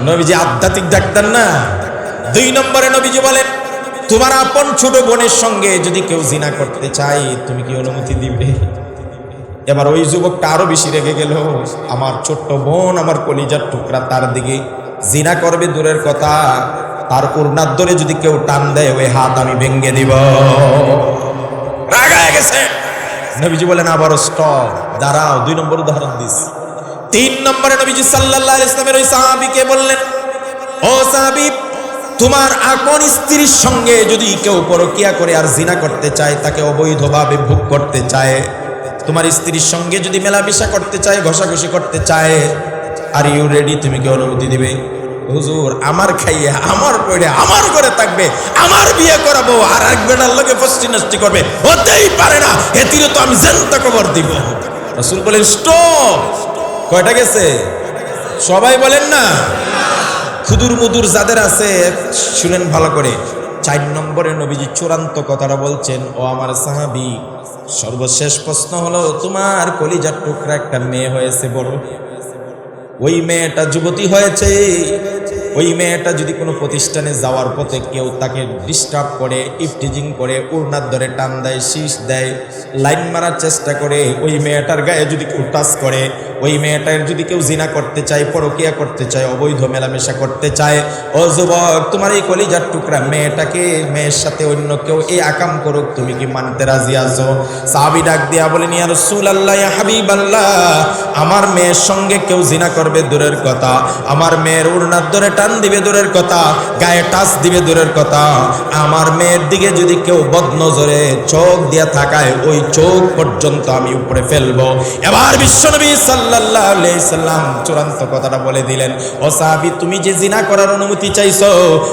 নবীজি আধ্যাত্মিক ডাক্তার না। 2 নম্বরে নবীজি বলেন তোমার আপন ছোট বোনের সঙ্গে যদি কেউ জিনা করতে চায় তুমি কি অনুমতি দিবে? এবার ওই যুবকটা আরো বেশি রেগে গেল, আমার ছোট্ট বোন, আমার কলিজার টুকরা, তার দিকে জিনা করবে দূরের কথা, তার ওড়নার ধরে যদি কেউ টান দেয় ওই হাত আমি ভেঙে দিব। রাগায় গেছে। নবীজি বলেন আবার স্টপ, দাঁড়াও। 2 নম্বর উদাহরণ দিস। 3 নম্বরে নবীজি সাল্লাল্লাহু আলাইহি ওয়াসাল্লামের ওই সাহাবীকে বললেন ও সাহাবী, তোমার আপন স্ত্রীর সঙ্গে যদি কেউ পরকিয়া করে আর জিনা করতে চায়, তাকে অবৈধভাবে ভোগ করতে চায়, তোমার স্ত্রীর সঙ্গে যদি মেলামেশা করতে চায়, ঘষাঘষি করতে চায়, আর ইউ রেডি? তুমি কি অনুমতি দিবে? হুজুর, আমার খাইয়ে, আমার পড়ে, আমার ঘরে থাকবে, আমার বিয়ে করাবো, আর এক বেটার লোকে ফষ্টি নষ্টি করবে, হতেই পারে না, এতিরও তো আমি জানতা খবর দিব। রাসূল বলেন স্টপ। কয়টা গেছে? সবাই বলেন না। খুদুর মুদুর যাদের আছে শুনেন ভালো করে। 4 নম্বরে নবীজি চূড়ান্ত কথাটা বলছেন, ও আমার সাহাবী, সর্বশেষ প্রশ্ন হলো, তোমার কলিজার টুকরা একটা মেয়ে হয়েছে বড়, ওই মেয়েটা যুবতী হয়েছে, ওই মেয়েটা যদি কোনো প্রতিষ্ঠানে যাওয়ার পথে কেউ তাকে ডিস্টার্ব করে, ইফটিজিং করে, উড়নার ধরে টান দেয়, শীষ দেয়, লাইন মারার চেষ্টা করে, ওই মেয়েটার গায়ে যদি কেউ টাচ করে, ওই মেয়েটার যদি কেউ জিনা করতে চায়, পরকিয়া করতে চায়, অবৈধ মেলামেশা করতে চায়, ও যুবক, তোমার এই কলিজার টুকরা মেয়েটাকে, মেয়ের সাথে অন্য কেউ এই আকাম করুক, তুমি কি মানতে রাজি আছো? সাহাবী ডাক দিয়া বলেন, ইয়া রাসূলুল্লাহ, ইয়া হাবিবাল্লাহ, আমার মেয়ের সঙ্গে কেউ জিনা করবে দূরের কথা, আমার মেয়ের উড়নার ধরে টান দিবে দূরের কথা, গায়ে টাচ দিবে দূরের কথা, আমার মেয়ের দিকে যদি কেউ বদনজরে চোখ দিয়া থাকায়, ওই চোখ পর্যন্ত আমি উপরে ফেলবো। এবার বিশ্বনবী সাল্লাল্লাহু আলাইহি সাল্লাম চূড়ান্ত কথাটা বলে দিলেন, ও সাহাবী, তুমি যে জিনা করার অনুমতি চাইছো,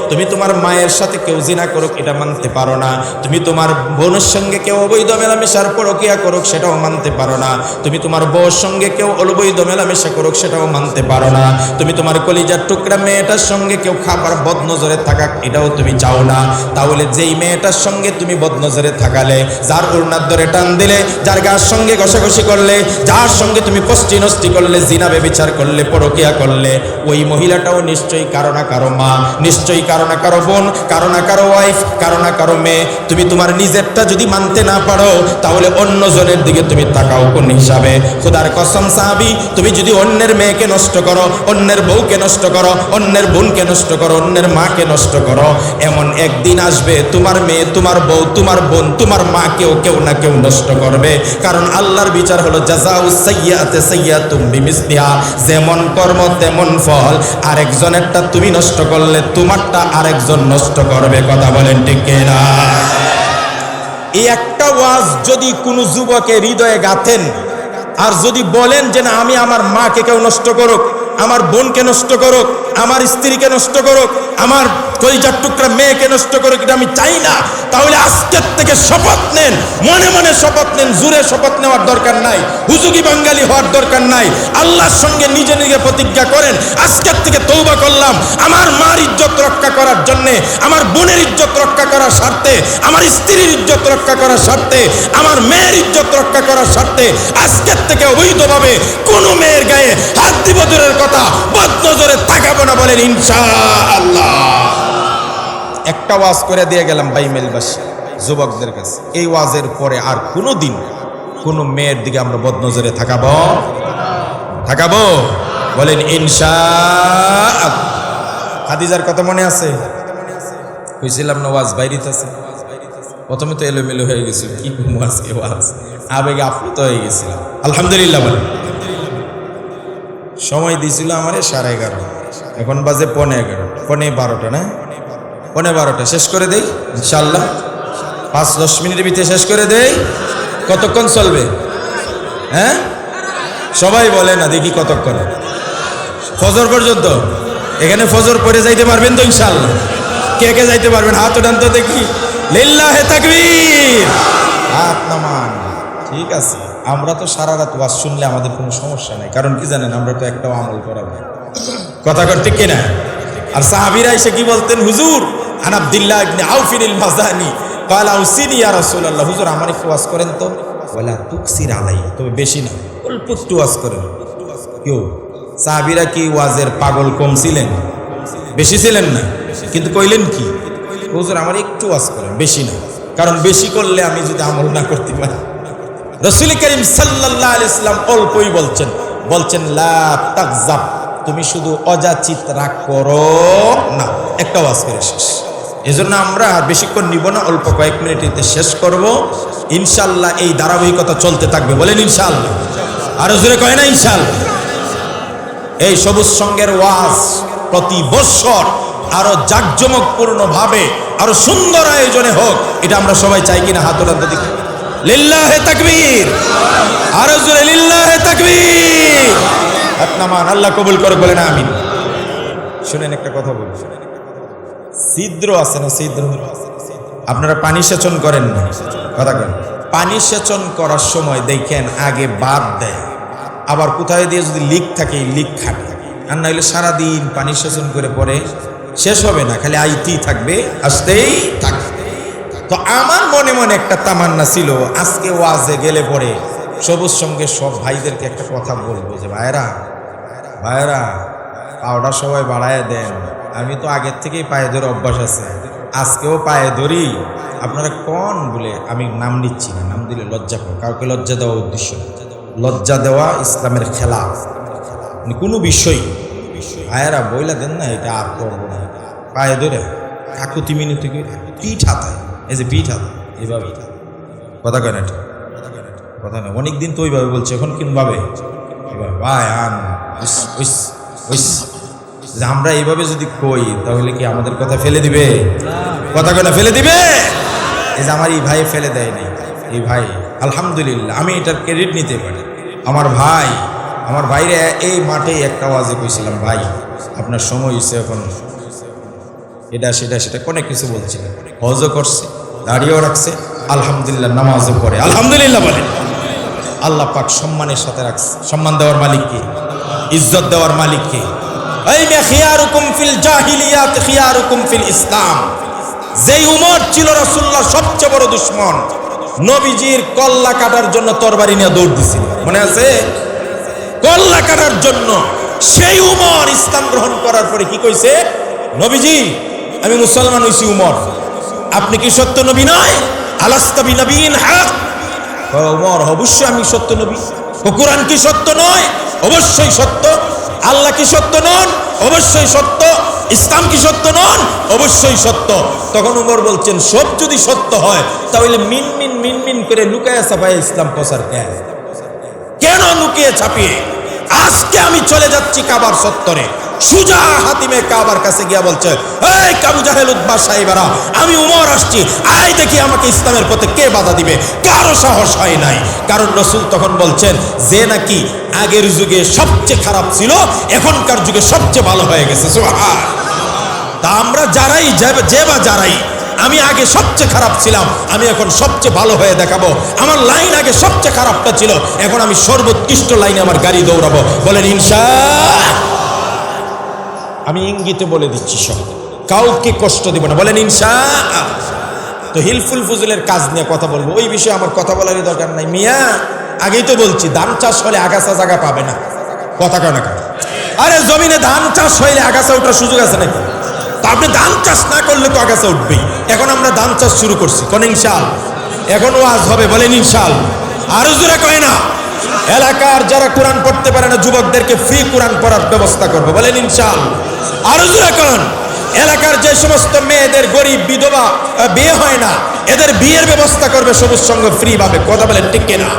তুমি তোমার মায়ের সাথে কেউ জিনা করুক এটা মানতে পারো না, তুমি তোমার বোনের সঙ্গে কেউ অবৈধ মেলামেশার পরকিয়া করুক সেটাও মানতে পারো না, তুমি তোমার বউর সঙ্গে কেউ অবৈধ মেলামেশা করুক সেটাও মানতে পারো না, তুমি তোমার কলিজার টুকরা মেয়েটার সঙ্গে কেউ খাবার বদনজরে থাকাক এটাও তুমি চাও না। তাহলে যেই মেয়েটার সঙ্গে তুমি বদনজরে থাকালে, যার উড়নার ধরে টান দিলে, যার গার সঙ্গে ঘষাঘষি করলে, যার সঙ্গে তুমি কষ্টি নষ্টি করলে, জিনা ব্যভিচার করলে, পরকিয়া করলে, ওই মহিলাটাও নিশ্চয়ই কারো না কারো মা, নিশ্চয়ই কারো না কারো বোন, কারো না কারো ওয়াইফ, কারো না কারো মেয়ে। তুমি তোমার নিজেরটা যদি মানতে না পারো, তাহলে অন্য জনের দিকে তুমি তাকাও কোন হিসাবে? খোদার কসম সাহাবী, তুমি যদি অন্যের মেয়েকে নষ্ট করো, অন্যের বউকে নষ্ট করো, অন্যের বোনকে নষ্ট করো, অন্যের মাকে নষ্ট করো, এমন একদিন আসবে তোমার মেয়ে, তোমার বউ, তোমার বোন, তোমার মাকেও কেউ না কেউ নষ্ট করবে। কারণ আল্লাহর বিচার হলো জাযাউস সাইয়্যাতি সাইয়্যাতুম বিমিসলিহা, যেমন কর্ম তেমন ফল। আরেকজনেরটা তুমি নষ্ট করলে, তোমারটা আরেকজন নষ্ট করবে। কথা বলেন ঠিক কিনা? এই একটা ওয়াজ যদি কোনো যুবকের হৃদয়ে গাঁথেন, আর যদি বলেন যে না, আমি আমার মাকে কেউ নষ্ট করুক, আমার বোনকে নষ্ট করুক, আমার স্ত্রীকে নষ্ট করুক, আমার কলিজার টুকরা মেয়েকে নষ্ট করুক, এটা আমি চাই না, তাহলে আজকের থেকে শপথ নেন, মনে মনে শপথ নেন, জোরে শপথ নেওয়ার দরকার নাই, হুজুগি বাঙালি হওয়ার দরকার নাই, আল্লাহর সঙ্গে নিজে নিজে প্রতিজ্ঞা করেন, আজকের থেকে তওবা করলাম, আমার মার ইজ্জত রক্ষা করার জন্যে, আমার বোনের ইজ্জত রক্ষা করার স্বার্থে, আমার স্ত্রীর ইজ্জত রক্ষা করার স্বার্থে, আমার মেয়ের ইজ্জত রক্ষা করার স্বার্থে, আজকের থেকে অবৈধভাবে কোনো মেয়ের গায়ে হাত দিব দূরের কথা, বদনজরে তাকাবো না। বলেন ইনশাআল্লাহ। একটা ওয়াজ করে দিয়ে গেলাম বাইমেলবাসী যুবকদের কাছে, এই ওয়াজের পরে আর কোনো দিন কোনো মেয়ের দিকে আমরা বদনজরে তাকাবো। বলেন ইনশাআল্লাহ। খাদিজার কথা মনে আছে? কইছিলাম না ওয়াজ বাইরিতে আছে, প্রথমে তো এলোমেলো হয়ে গেছিল, কি আজকে ওয়াজ আবেগে আপ্লুত হয়ে গেছিলাম। আলহামদুলিল্লাহ বলেন। সময় দিয়েছিল আমারে 11:30, এখন বাজে 11:15, 12:15 না, 12:15 শেষ করে দেই ইনশাআল্লাহ। 5-10 মিনিটের ভিতরে শেষ করে দেই। কতক্ষণ চলবে? হ্যাঁ, সবাই বলে না, দেখি কতক্ষণ? ফজর পর্যন্ত। এখানে ফজর পড়ে যাইতে পারবেন তো ইনশাআল্লাহ? কে কে যাইতে পারবেন? হাত উঠান তো দেখি। লিল্লাহে তাকবীর। হাত নামান। ঠিক আছে, আমরা তো সারা রাত ওয়াজ শুনলে আমাদের কোনো সমস্যা নাই, কারণ কি জানেন, আমরা তো একটাও আমল করাবো। কথা কর ঠিক কিনা? আর সাহাবীরা এসে কি বলতেন? হুজুর, আন আব্দুল্লাহ ইবনে আউফিল মাযানি ক্বালা আউসিনি ইয়া রাসূলুল্লাহ, হুজুর আমার একটু ওয়াজ করেন তো। ওয়ালা তুকসির আলাইহি, তবে বেশি না, অল্প একটু ওয়াজ করেন। কেউ সাহাবীরা কি ওয়াজের পাগল কম ছিলেন? বেশি ছিলেন না, কিন্তু কইলেন কি? হুজুর আমার একটু ওয়াজ করেন, বেশি না, কারণ বেশি করলে আমি যদি আমল না করতে পারি। রাসূল করিম সাল্লাল্লাহু আলাইহি ওয়াসাল্লাম অল্পই বলছেন লা তাগজাব, তুমি শুধু অযাচিত রাগ করো না। একটা ওয়াজ করে শেষ। এজন্য আমরা আর বেশিক্ষণ নিব না, অল্প কয়েক মিনিটে শেষ করব ইনশাআল্লাহ। এই ধারাবাহিকতা চলতে থাকবে। বলেন ইনশাআল্লাহ। আরো জোরে কয় না ইনশাআল্লাহ। এই সবুজ সঙ্গের ওয়াজ প্রতি বৎসর আরো জাঁকজমকপূর্ণ ভাবে আরো সুন্দর আয়োজনে হোক, এটা আমরা সবাই চাই কিনা? হাত ওঠান তো দেখি। লিল্লাহে তাকবীর, আরো জোরে লিল্লাহে তাকবীর। হাত নামান, আল্লাহ কবুল করে, বলেন আমিন। শুনেন একটা কথা বলি, ছিদ্র আছে না, ছিদ্র, আপনারা পানি সেচন করেন না? কথা করেন। পানি সেচন করার সময় দেখেন আগে বাদ দেয়, আবার কোথায় দিয়ে যদি লিক থাকে লিক খাটে, আর না হলে সারাদিন পানি সেচন করে পরে শেষ হবে না, খালি আইতেই থাকবে, আসতেই থাকবে। তো আমার মনে মনে একটা তামান্না ছিল, আজকে ওয়াজে গেলে পরে সবুজ সঙ্গে সব ভাইদেরকে একটা কথা বলবো যে ভাইরা ভাইরা পাউডা সবাই বাড়ায় দেন। আমি তো আগের থেকেই পায়ে ধরে অভ্যাস আছে, আজকেও পায়ে ধরি। আপনারা কোন বলে আমি নাম নিচ্ছি না, নাম দিলে লজ্জা পাবো। কাউকে লজ্জা দেওয়া উদ্দেশ্য, লজ্জা দেওয়া ইসলামের খেলাফ। কোনো বিষয় ভাইয়েরা বইলা দেন না, এটা আর করবো না। পায়ে ধরে কাকুতি মিনতি পিঠ হাতায়, এই যে পিঠ হাতায় এইভাবে, কথা কেন এটা কথা না, অনেকদিন তো ওইভাবে বলছে, এখন কিনভাবে ভাই আন আমরা এইভাবে যদি কই তাহলে কি আমাদের কথা ফেলে দিবে? কথা কেন ফেলে দিবে? এই যে আমার এই ভাই ফেলে দেয় নাই, এই ভাই আলহামদুলিল্লাহ, আমি এটার ক্রেডিট নিতে পারি। আমার ভাইরে এই মাঠে একটা আওয়াজে কইছিলাম, ভাই আপনার সময় হয়েছে, এখন এটা সেটা অনেক কিছু বলছিলেন। হজও করছে, দাঁড়িয়েও রাখছে, আলহামদুলিল্লাহ, নামাজও পড়ে, আলহামদুলিল্লাহ বলেন। আল্লাহ পাক সম্মানের সাথে রাখছে। সম্মান দেওয়ার মালিক কে? ইজ্জত দেওয়ার মালিক কে? খিয়ারুকুম ফিল জাহিলিয়াত খিয়ারুকুম ফিল ইসলাম। যেই উমর ছিল রাসূলুল্লাহ সবচেয়ে বড় দুশমন, নবীজির কল্লা কাটার জন্য তরবারি নিয়ে দৌড় দিছিল, মনে আছে? কল্লা কাটার জন্য সেই উমর ইসলাম গ্রহণ করার পরে কি কইছে? নবীজি আমি মুসলমান হইছি উমর, আপনি কি সত্য নবী নয়? আলাস্তা বিনবিয়িন হক। উমর অবশ্যই আমি সত্য নবী। কোরআন কি সত্য নয়? অবশ্যই সত্য। আল্লাহ কি সত্য নন? অবশ্যই সত্য। ইসলাম কি সত্য নন? অবশ্যই সত্য। তখন উমর বলছেন, সব যদি সত্য হয় তাহলে মিনমিন করে লুকায়া ছাপায় ইসলাম প্রচার কেন লুকিয়ে ছাপিয়ে? আজকে আমি চলে যাচ্ছি কাবার চত্বরে, সুজা হাতিমে কাবার কাছে গিয়া বলছে, এই আবু জাহেল উতবা সাহেবেরা, আমি উমর আসছি, আয় দেখি আমাকে ইসলামের পথে কে বাধা দিবে। কারো সাহস হয় নাই, কারণ রাসূল তখন বলছেন যে নাকি আগের যুগে সবচেয়ে খারাপ ছিল এখনকার যুগে সবচেয়ে ভালো হয়ে গেছে। সুবহানাল্লাহ। তা আমরা যারাই যারাই আমি আগে সবচেয়ে খারাপ ছিলাম, আমি এখন সবচেয়ে ভালো হয়ে দেখাবো। আমার লাইন আগে সবচেয়ে খারাপটা ছিল, এখন আমি সর্বোৎকৃষ্ট লাইনে আমার গাড়ি দৌড়াবো। বলেন ইনশাআল্লাহ। আমি ইঙ্গিতে বলে দিচ্ছি, সব কাউকে কষ্ট দিব না। বলেন ইনশাআল্লাহ। তো হিলফুল ফুজুলের কাজ নিয়ে কথা বলবো, ওই বিষয়ে আমার কথা বলারই দরকার নাই। মিয়া আগেই তো বলছি, ধান চাষ হলে আগাছা জায়গা পাবে না। কথা কেন? আরে জমিনে ধান চাষ হইলে আগাছা ওঠার সুযোগ আছে নাকি? তা আপনি ধান চাষ না করলে তো আগাছা উঠবেই। এখন আমরা ধান চাষ শুরু করছি, কোন ইনশাআল্লাহ। এখন ওয়াজ হবে, বলেন ইনশাআল্লাহ। আরো জোরে কয় না? এলাকার যারা কোরআন পড়তে পারে না যুবকদেরকে ফ্রি কোরআন পড়ার ব্যবস্থা করবো, বলেন ইনশাআল্লাহ। আরো জোরে করেন। এলাকার যে সমস্ত মেয়েদের গরিব বিধবা বিয়ে হয় না, এদের বিয়ের ব্যবস্থা করবে সবুজ সংঘ ফ্রি ভাবে। কথা বলেন ঠিক কিনা?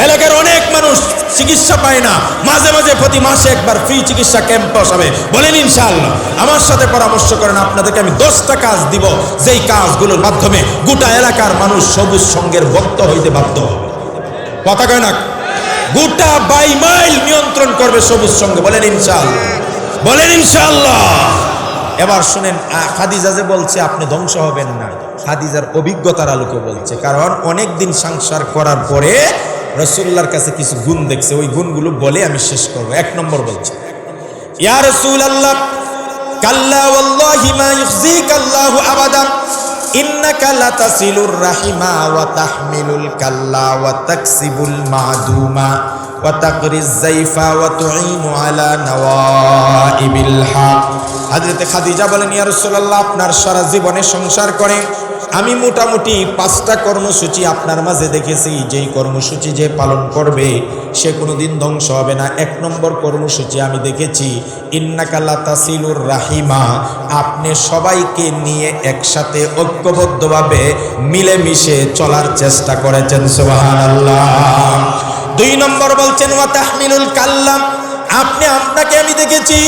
এলাকার অনেক মানুষ চিকিৎসা পায় না, মাঝে মাঝে প্রতি মাসে একবার ফ্রি চিকিৎসা ক্যাম্প বসাবে, বলেন ইনশাআল্লাহ। আমার সাথে পরামর্শ করেন, আপনাদেরকে আমি 10টা কাজ দিব, যেই কাজগুলোর মাধ্যমে গোটা এলাকার মানুষ সবুজ সংঘের ভক্ত হইতে বাধ্য হবে। কথা কয় না? গোটা 22 মাইল নিয়ন্ত্রণ করবে সবুজ সংঘ, বলেন ইনশাআল্লাহ। বলেন ইনশাআল্লাহ। এবার শুনেন, খাদিজা যে বলছে আপনি ধ্বংস হবেন না, খাদিজার অভিজ্ঞতার আলোকে বলছে। কারণ অনেক দিন সংসার করার পরে রাসূলুল্লাহর কাছে কিছু গুণ দেখছে, ওই গুণগুলো বলে আমি শেষ করব। 1 নম্বর বলছে, ইয়া রাসূলুল্লাহ কাল্লা ওয়াল্লাহি মা ইউখজিকা আল্লাহু আবাদা ইন্নাকা লাতাসিলুর রাহিমা ওয়া তাহমিলুল কাল্লা ওয়া তাকসিবুল মাদুমা ওয়া তাকরিজ যায়ফা ওয়া তুঈনু আলা নওয়াইবিল হক। হযরত খাদিজা বলেন, ইয়া রাসূলুল্লাহ আপনার সারা জীবনে সংসার করে আমি মোটামুটি 5টা কর্মসূচি আপনার মাঝে দেখেছি, যেই কর্মসূচি যে পালন করবে সে কোনোদিন ধ্বংস হবে না। 1 নম্বর কর্মসূচি আমি দেখেছি, ইন্নাকা লাতাসিলুর রাহিমা, আপনি সবাইকে নিয়ে একসাথে ঐক্যবদ্ধভাবে মিলেমিশে চলার চেষ্টা করেছেন। সুবহানাল্লাহ। 2 নম্বর বলছেন ওয়া তাহমিলুল কাল্লাম, আপনাকে আমি দেখেছি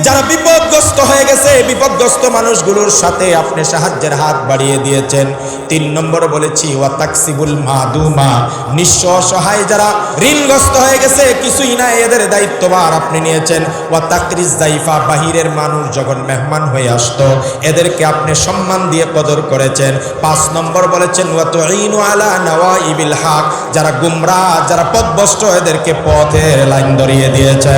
যারা বিপদগ্রস্ত হয়ে গেছে, বিপদগ্রস্ত মানুষগুলোর সাথে আপনি সাহায্যের হাত বাড়িয়ে দিয়েছেন। 3 নম্বর বলেছি ওয়া তাকসিবুল মাদুমা, নিঃস্ব অসহায় যারা ঋণগ্রস্ত হয়ে গেছে, কিছুই না, এদের দায়িত্বভার আপনি নিয়েছেন। ওয়া তাকরিজ যাইফা, বাহিরের মানুষ যখন মেহমান হয়ে আসতো এদেরকে আপনি সম্মান দিয়ে কদর করেছেন। 5 নম্বর বলেছেন ওয়া তুঈনু আলা নওয়াইবিল হক, যারা গুমরাহ, যারা পথভ্রষ্ট, এদেরকে পথের লাইন ধরিয়ে দিয়েছেন।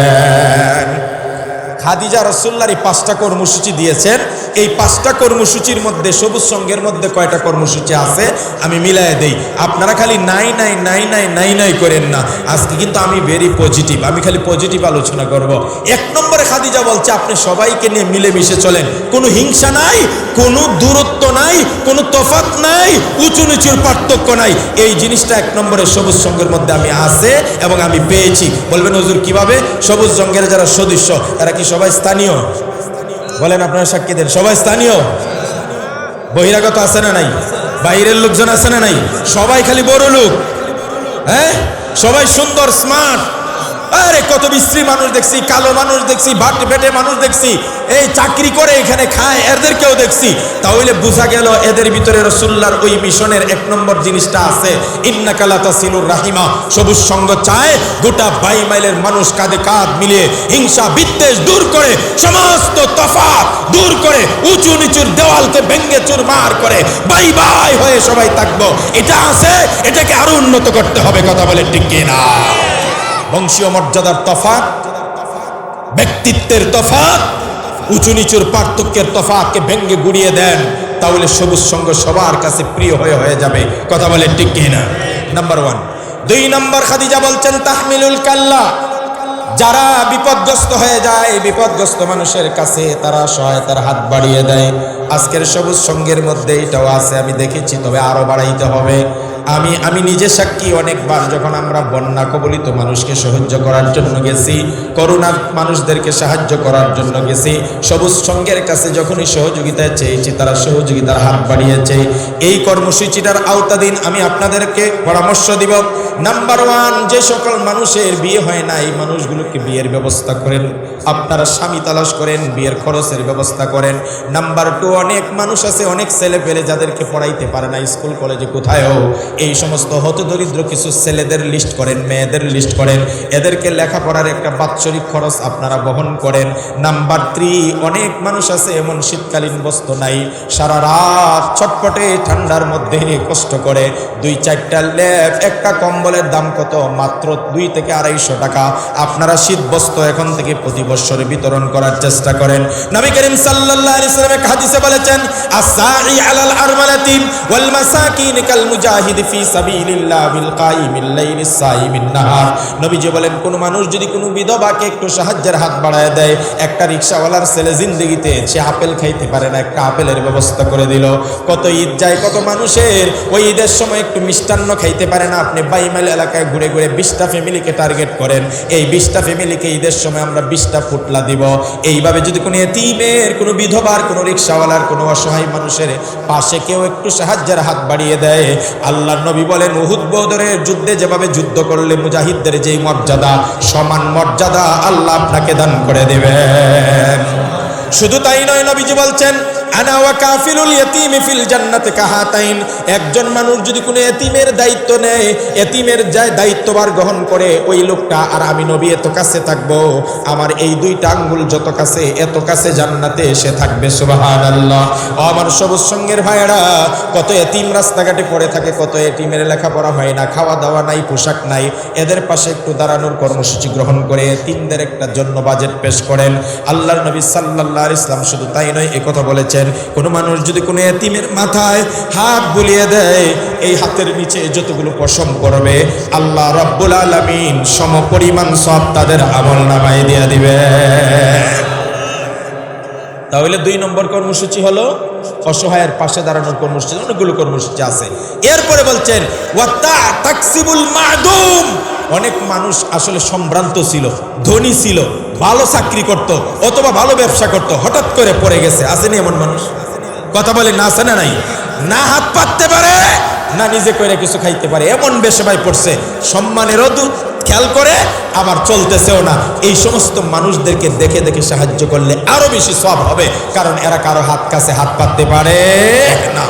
খাদিজা রাসূলুল্লাহর 5টা কর্মসূচি দিয়েছেন। এই 5টা কর্মসূচির মধ্যে সবুজ সংঘের মধ্যে কয়টা কর্মসূচি আছে আমি মিলাই দেই, আপনারা খালি নাই নাই নাই নাই নাই নাই করেন না। আজকে কিন্তু আমি ভেরি পজিটিভ, আমি খালি পজিটিভ আলোচনা করব। 1 নম্বরে খাদিজা বলছে আপনি সবাইকে নিয়ে মিলেমিশে চলেন, কোনো হিংসা নাই, কোনো দূরত্ব নাই, কোনো তফাৎ নাই, উঁচু নিচুর পার্থক্য নাই। এই জিনিসটা 1 নম্বরে সবুজ সংঘের মধ্যে আমি আছে এবং আমি পেয়েছি। বলবেন হুজুর কিভাবে? সবুজ সংঘের যারা সদস্য তারা কি সবাই স্থানীয়? বলেন আপনারা সাক্ষী দেন, সবাই স্থানীয়? বহিরাগত আছে না নাই? বাইরের লোকজন আছে না নাই? সবাই খালি বড় লোক? হ্যাঁ, সবাই সুন্দর স্মার্ট। আরে কত বিশ্রী মানুষ দেখছি, কালো মানুষ দেখছি, ভাট বেটে মানুষ দেখছি, এই চাকরি করে এখানে খায়, এদেরকেও দেখছি। তাহলে বোঝা গেল এদের ভিতরে রাসূলুল্লাহর ওই মিশনের 1 নম্বর জিনিসটা আছে, ইন্নাকা লা তাসিলুর রাহিমা। সবুজ সংঘ চায় গোটা 22 মাইলের মানুষ কাঁধে কাঁধ মিলিয়ে হিংসা বিদ্বেষ দূর করে, সমস্ত তফাৎ দূর করে, উঁচু নিচুর দেওয়ালকে ভেঙে চুরমার করে বাই বাই হয়ে সবাই থাকবো। এটা আছে, এটাকে আরো উন্নত করতে হবে। কথা বলে ঠিক কিনা? বংশীয় মর্যাদার তফাৎ, ব্যক্তিত্বের তফাৎ, উঁচু নিচুর পার্থক্যের তফাৎকে ভেঙ্গে গুড়িয়ে দেন, তাহলে সবুজ সংঘ সবার কাছে প্রিয় হয়ে যাবে। কথা বলে ঠিক কিনা? নাম্বার 1। 2 নম্বর খাদিজা বলছেন তাহমিলুল কাল্লা, যারা বিপদগ্রস্ত হয়ে যায়, বিপদগ্রস্ত মানুষের কাছে তারা সহায়তার হাত বাড়িয়ে দেয়। আজকের সবুজ সংঘের মধ্যে এটাও আছে, আমি দেখেছি, তবে আরো বাড়াইতে হবে। আমি নিজে সাক্ষী, অনেকবার যখন আমরা বন্যা কবলিত মানুষকে সাহায্য করার জন্য গেছি, করোনা মানুষদেরকে সাহায্য করার জন্য গেছি, সবুজ সংঘের কাছে যখনই সহযোগিতা চেয়েছি তারা সহযোগিতার হাত বাড়িয়েছে। এই কর্মসূচিটার আওতাধীন আমি আপনাদেরকে পরামর্শ দিব। নাম্বার 1, যে সকল মানুষের বিয়ে হয় না এই মানুষগুলোকে বিয়ের ব্যবস্থা করেন, আপনারা স্বামী তালাশ করেন, বিয়ের খরচের ব্যবস্থা করেন। নাম্বার 2, অনেক মানুষ আছে, অনেক ছেলে পেলে যাদেরকে পড়াইতে পারে না, স্কুল কলেজে কোথায়ও, এই সমস্ত হতদরিদ্র কিছু ছেলেদের লিস্ট করেন, মেয়েদের লিস্ট করেন, এদেরকে লেখাপড়ার একটা বাৎসরিক খরচ আপনারা বহন করেন। নাম্বার 3, অনেক মানুষ আছে এমন শীতকালীন বস্ত্র নাই, সারা রাত ছটপটে ঠান্ডার মধ্যে কষ্ট করে, 2-4টা লেপ, একটা কম্বলের দাম কত? মাত্র 2 থেকে 250 টাকা। আপনারা শীত বস্ত্র এখন থেকে প্রতি বছরে বিতরণ করার চেষ্টা করেন। নবী করিম সাল্লাল্লাহু আলাইহি ওয়াসাল্লাম এক হাদিসে বলেছেন আসসাই আলাল আরমালাতি ওয়াল মাসাকিন কাল মুজাহিদ ফি সাবিলিল্লাহ বিল কাইমিল লাইলিস সাইমিন নাহার। নবীজি বলেন কোন মানুষ যদি কোনো বিধবাকে একটু সাহায্যের হাত বাড়ায় দেয়, একটা রিকশাওয়ালার ছেলে জিন্দেগিতে সে আপেল খাইতে পারে না, একটা আপেলের ব্যবস্থা করে দিল। কত ঈদ যায়, কত মানুষের ওই ঈদের সময় একটু মিষ্টান্ন খাইতে পারে না, আপনি 22 মাইল এলাকায় ঘুরে ঘুরে 20টা ফ্যামিলিকে টার্গেট করেন, এই 20টা ফ্যামিলিকে ঈদের সময় আমরা 20টা ফুটলা দিব। এইভাবে যদি কোনো এতিমের, কোনো বিধবার, কোনো রিকশাওয়ালার, কোনো অসহায় মানুষের পাশে কেউ একটু সাহায্যের হাত বাড়িয়ে দেয়, আল্লাহর নবী বলেন উহুদ বদরের যুদ্ধে যেভাবে যুদ্ধ করলে মুজাহিদদের যেই মর্যাদা, সমান মর্যাদা আল্লাহ আপনাকে দান করে দেবেন। শুধু তাই নয়, নবীজি বলছেন আনা ওয়া কাফিলুল ইয়াতীমি ফিল জান্নাতি কাহাতাইন। একজন মানুষ যদি কোনো এতিমের দায়িত্ব নেয়, এতিমের যায় দায়িত্বভার গ্রহণ করে, ওই লোকটা আর আমি নবী এত কাছে থাকবো, আমার এই 2টা আঙ্গুল যত কাছে, এত কাছে জান্নাতে এসে থাকবে। সুবহানাল্লাহ। ও আমার সবুজ সংঘের ভাইয়েরা, কত এতিম রাস্তাঘাটে পড়ে থাকে, কত এতিমের লেখাপড়া হয় না, খাওয়া দাওয়া নাই, পোশাক নাই, এদের পাশে একটু দাঁড়ানোর কর্মসূচি গ্রহণ করে এতিমদের একটা জন্য বাজেট পেশ করেন। আল্লাহর নবী সাল্লাল্লাহু আলাইহি ওয়াসাল্লাম শুধু তাই নয়, এই কথা বলেছেন কোন মানুষ যদি কোনো এতিমের মাথায় হাত বুলিয়ে দেয়, এই হাতের নিচে যতগুলো পশম করবে আল্লাহ রাব্বুল আলামিন সমপরিমাণ সব তাদের আমলনামায় দিয়ে দিবে। তাহলে 2 নম্বর কর্মসূচি হলো অসহায়ের পাশে দাঁড়ানোর কর্মসূচি। অনেকগুলো কর্মসূচি আছে। এরপরে বলছেন ওয়া তাকসিবুল মাদুম। অনেক মানুষ আসলে সম্ভ্রান্ত ছিল, ধনী ছিল, ভালো চাকরি করত অথবা ভালো ব্যবসা করত, হঠাৎ করে পড়ে গেছে। আসেনি এমন মানুষ? কথা বলে না, আছে না নাই? না হাত পাততে পারে, না নিজে করে কিছু খাইতে পারে, এমন বেশে ভাই পড়ছে। সম্মানেরও খেয়াল করে, আবার চলতেছেও না। এই সমস্ত মানুষদেরকে দেখে দেখে সাহায্য করলে আরো বেশি সওয়াব হবে, কারণ এরা কারো হাত কাছে হাত পাততে পারে না।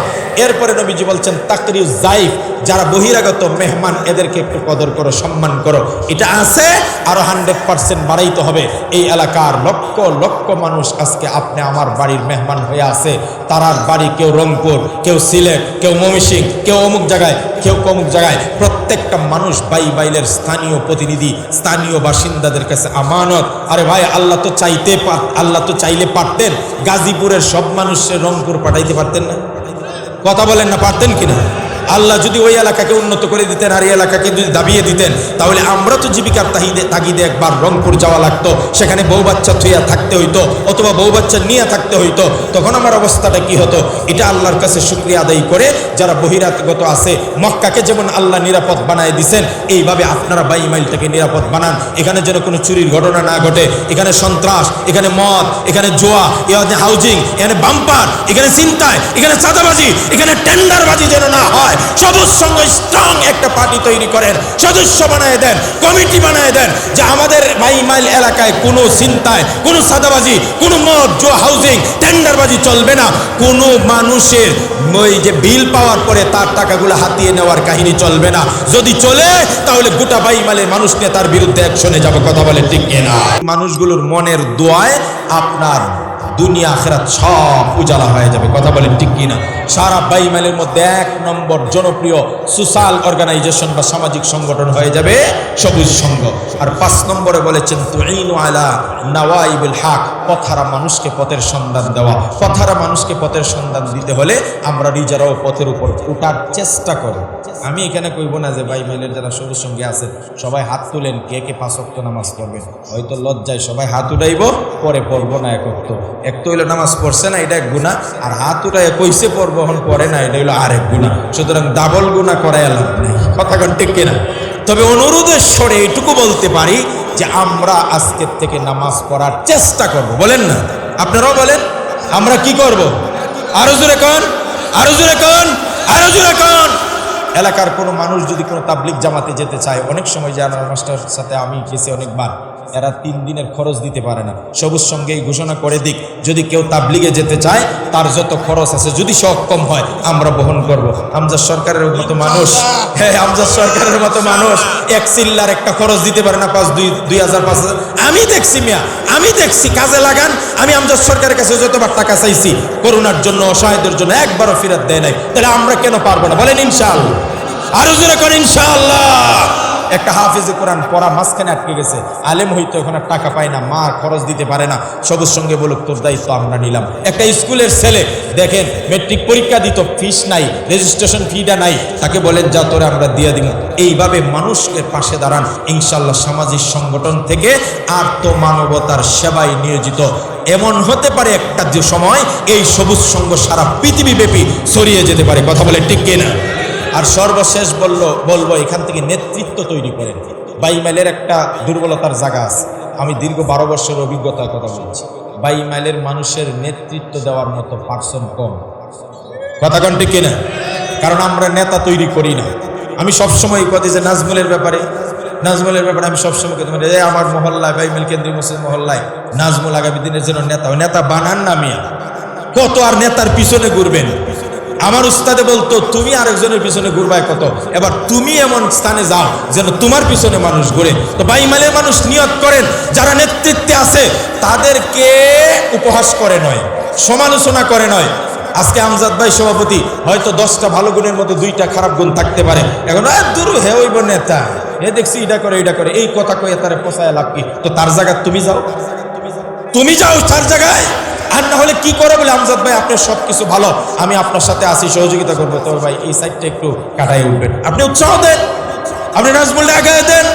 এরপরে নবীজি বলছেন তাকরিউ জাইফ, যারা বহিরাগত মেহমান এদেরকে একটু কদর করো, সম্মান করো। এটা আছে, আরো 100% বাড়াইতে হবে। এই এলাকার লক্ষ লক্ষ মানুষ আজকে আপনি আমার বাড়ির মেহমান হয়ে আছে। তারার বাড়ি কেউ রংপুর, কেউ সিলেট, কেউ ময়মনসিংহ, কেউ অমুক জায়গায়, কেউ অমুক জায়গায়। প্রত্যেকটা মানুষ বাইরের স্থানীয় প্রতিনিধি, স্থানীয় বাসিন্দাদের কাছে আমানত। আরে ভাই, আল্লাহ তো চাইলে পারতেন গাজীপুরের সব মানুষের রংপুর পাঠাইতে পারতেন না? কথা বলেন না, পারতেন কিনা? আল্লাহ যদি ওই এলাকাকে উন্নত করে দিতেন আর এই এলাকাকে যদি দাবিয়ে দিতেন, তাহলে আমরা তো জীবিকার তাগিদে একবার রংপুর যাওয়া লাগতো, সেখানে বউ বাচ্চা থুইয়া থাকতে হইতো, অথবা বউ বাচ্চা নিয়ে থাকতে হইতো। তখন আমার অবস্থাটা কি হতো? এটা আল্লাহর কাছে শুকরিয়া আদায় করে যারা বহিরাগত আছে, মক্কাকে যেমন আল্লাহ নিরাপদ বানায় দিছেন, এইভাবে আপনারা বাইমাইলটাকে নিরাপদ বানান। এখানে যেন কোনো চুরির ঘটনা না ঘটে, এখানে সন্ত্রাস, এখানে মদ, এখানে জুয়া, এখানে হাউজিং, এখানে বাম্পার, এখানে ছিনতাই, এখানে চাঁদাবাজি, এখানে টেন্ডারবাজি যেন না হয়। সবুজ সঙ্গে স্ট্রং একটা পার্টি তৈরি করেন, সদস্য বানায় দেন, কমিটি বানায় দেন, যে আমাদের বাইমাইল এলাকায় কোনো ছিনতাই, কোনো চাঁদাবাজি, কোনো মদ, জুয়া, হাউজিং, টেন্ডারবাজি চলবে না। কোনো মানুষের ওই যে বিল পাওয়ার পরে তার টাকাগুলো হাতিয়ে নেওয়ার কাহিনী চলবে না। যদি চলে, তাহলে গোটা বাইমাইলের মানুষ নিয়ে তার বিরুদ্ধে অ্যাকশনে যাবে। কথা বলে ঠিক কিনা? মানুষগুলোর মনের দোয়ায় আপনার দুনিয়া আখিরাত সব উজালা হয়ে যাবে। কথা বলেন ঠিক কিনা? সারা বাইমাইলের মধ্যে 1 নম্বর জনপ্রিয় সোশ্যাল অর্গানাইজেশন বা সামাজিক সংগঠন হয়ে যাবে সবুজ সংঘ। আর 5 নম্বরে বলেছেন তুইনু আলা নাওয়াইবিল হক, পথহারা মানুষকে পথের সন্ধান দেওয়া। পথহারা মানুষকে পথের সন্ধান দিতে হলে আমরা নিজেরাও পথের উপর উঠার চেষ্টা করি। আমি এখানে কইব না যে বাইমাইলের যারা সবুজ সঙ্গে আছেন সবাই হাত তুলেন, কে কে 5 ওয়াক্ত নামাজ পড়বেন। হয়তো লজ্জায় সবাই হাত উঠাইব, পরে পড়বো না। এক তো হইলো নামাজ পড়ছে না, এটা এক গুনাহ, আর হাত উঠাইয়া কইছে পড়বো এখন পড়ে না, এটা হইলো আরেক গুনাহ। সুতরাং ডাবল গুনাহ করাই লাভ নেই। কথা কোন ঠিক কিনা? তবে অনুরোধের স্বরে এইটুকু বলতে পারি যে আমরা আজকের থেকে নামাজ পড়ার চেষ্টা করব। বলেন না? আপনারাও বলেন। আমরা কি করব? আরো জোরে কোন, আরো জোরে কোন, আরো জোরে কোন। এলাকার কোনো মানুষ যদি কোনো তাবলিগ জামাতে যেতে চায়, অনেক সময় যে আমার মাস্টারের সাথে আমি গেছি অনেকবার, এরা 3 দিনের খরচ দিতে পারে না। সবুজ সঙ্গেই ঘোষণা করে দিক, যদি কেউ তাবলিগে যেতে চায় তার যত খরচ আছে যদি সক্ষম হয় আমরা বহন করব। আমজাদ সরকারের মতো মানুষ, হ্যাঁ আমজাদ সরকারের মতো মানুষ 1 চিল্লার একটা খরচ দিতে পারে না, 2000 5000। আমি দেখছি মিয়া, আমি দেখছি, কাজে লাগান। আমি আমজাদ সরকারের কাছে যতবার টাকা চাইছি করোনার জন্য, অসহায়দের জন্য, একবারও ফেরত দেয় নাই। তাহলে আমরা কেন পারবো না? বলেন ইনশাআল্লাহ। আরো জোরে করেন ইনশাআল্লাহ। একটা হাফিজে কোরআন পড়া মাঝখানে আটকে গেছে, আলেম হইতো এখন আর টাকা পায় না, মা খরচ দিতে পারে না। সবুজ সঙ্গে বলুক তোর দায়িত্ব আমরা নিলাম। একটা স্কুলের ছেলে দেখেন মেট্রিক পরীক্ষা দিত, ফিস নাই, রেজিস্ট্রেশন ফিটা নাই, তাকে বলেন যা তোরে আমরা দিয়ে দিব। এইভাবে মানুষকে পাশে দাঁড়ান, ইনশাল্লাহ সামাজিক সংগঠন থেকে আত্মমানবতার সেবায় নিয়োজিত এমন হতে পারে একটা যে সময় এই সবুজ সংঘ সারা পৃথিবীব্যাপী ছড়িয়ে যেতে পারে। কথা বলে ঠিক কিনা? আর সর্বশেষ বলবো এখান থেকে নেতৃত্ব তৈরি করেন। বাইমাইলের একটা দুর্বলতার জায়গা আছে, আমি দীর্ঘ 12 বছরের অভিজ্ঞতার কথা বলছি। বাইমাইলের মানুষের নেতৃত্ব দেওয়ার মতো পার্সন কম। কথা কোন ঠিক কিনা? কারণ আমরা নেতা তৈরি করি না। আমি সবসময় কথা যে নাজমুলের ব্যাপারে আমি সবসময় আমার মহল্লায়, বাইমাইল কেন্দ্রীয় মুসলিম মহল্লায় নাজমুল আগামী দিনের জন্য নেতা বানান না মিয়া। কত আর নেতার পিছনে ঘুরবেন? আমার উস্তাদে বলতো তুমি আরেকজনের পিছনে ঘুরবায় কত, এবার তুমি এমন স্থানে যাও যেন তোমার পিছনে মানুষ ঘুরে। তো বাইমাইলের মানুষ নিয়ত করেন, যারা নেতৃত্বে আছে তাদেরকে উপহাস করে নয়, সমালোচনা করে নয়। আজকে আমজাদ ভাই সভাপতি, হয়তো 10টা ভালো গুণের মধ্যে 2টা খারাপ গুণ থাকতে পারে। এখন দূর হে হইব নেতা, এ দেখছি এটা করে এই কথা কয়ে তারে পোষায় লাভ কি? তো তার জায়গায় তুমি যাও তার জায়গায়। আর না হলে কি করে বলে আমজাদ ভাই আপনার সবকিছু ভালো, আমি আপনার সাথে আসি, সহযোগিতা করবো, তবে ভাই এই সাইডটা একটু কাটাই উঠবেন। আপনি উৎসাহ দেন, আপনি নাজমুলকে আগায় দেন,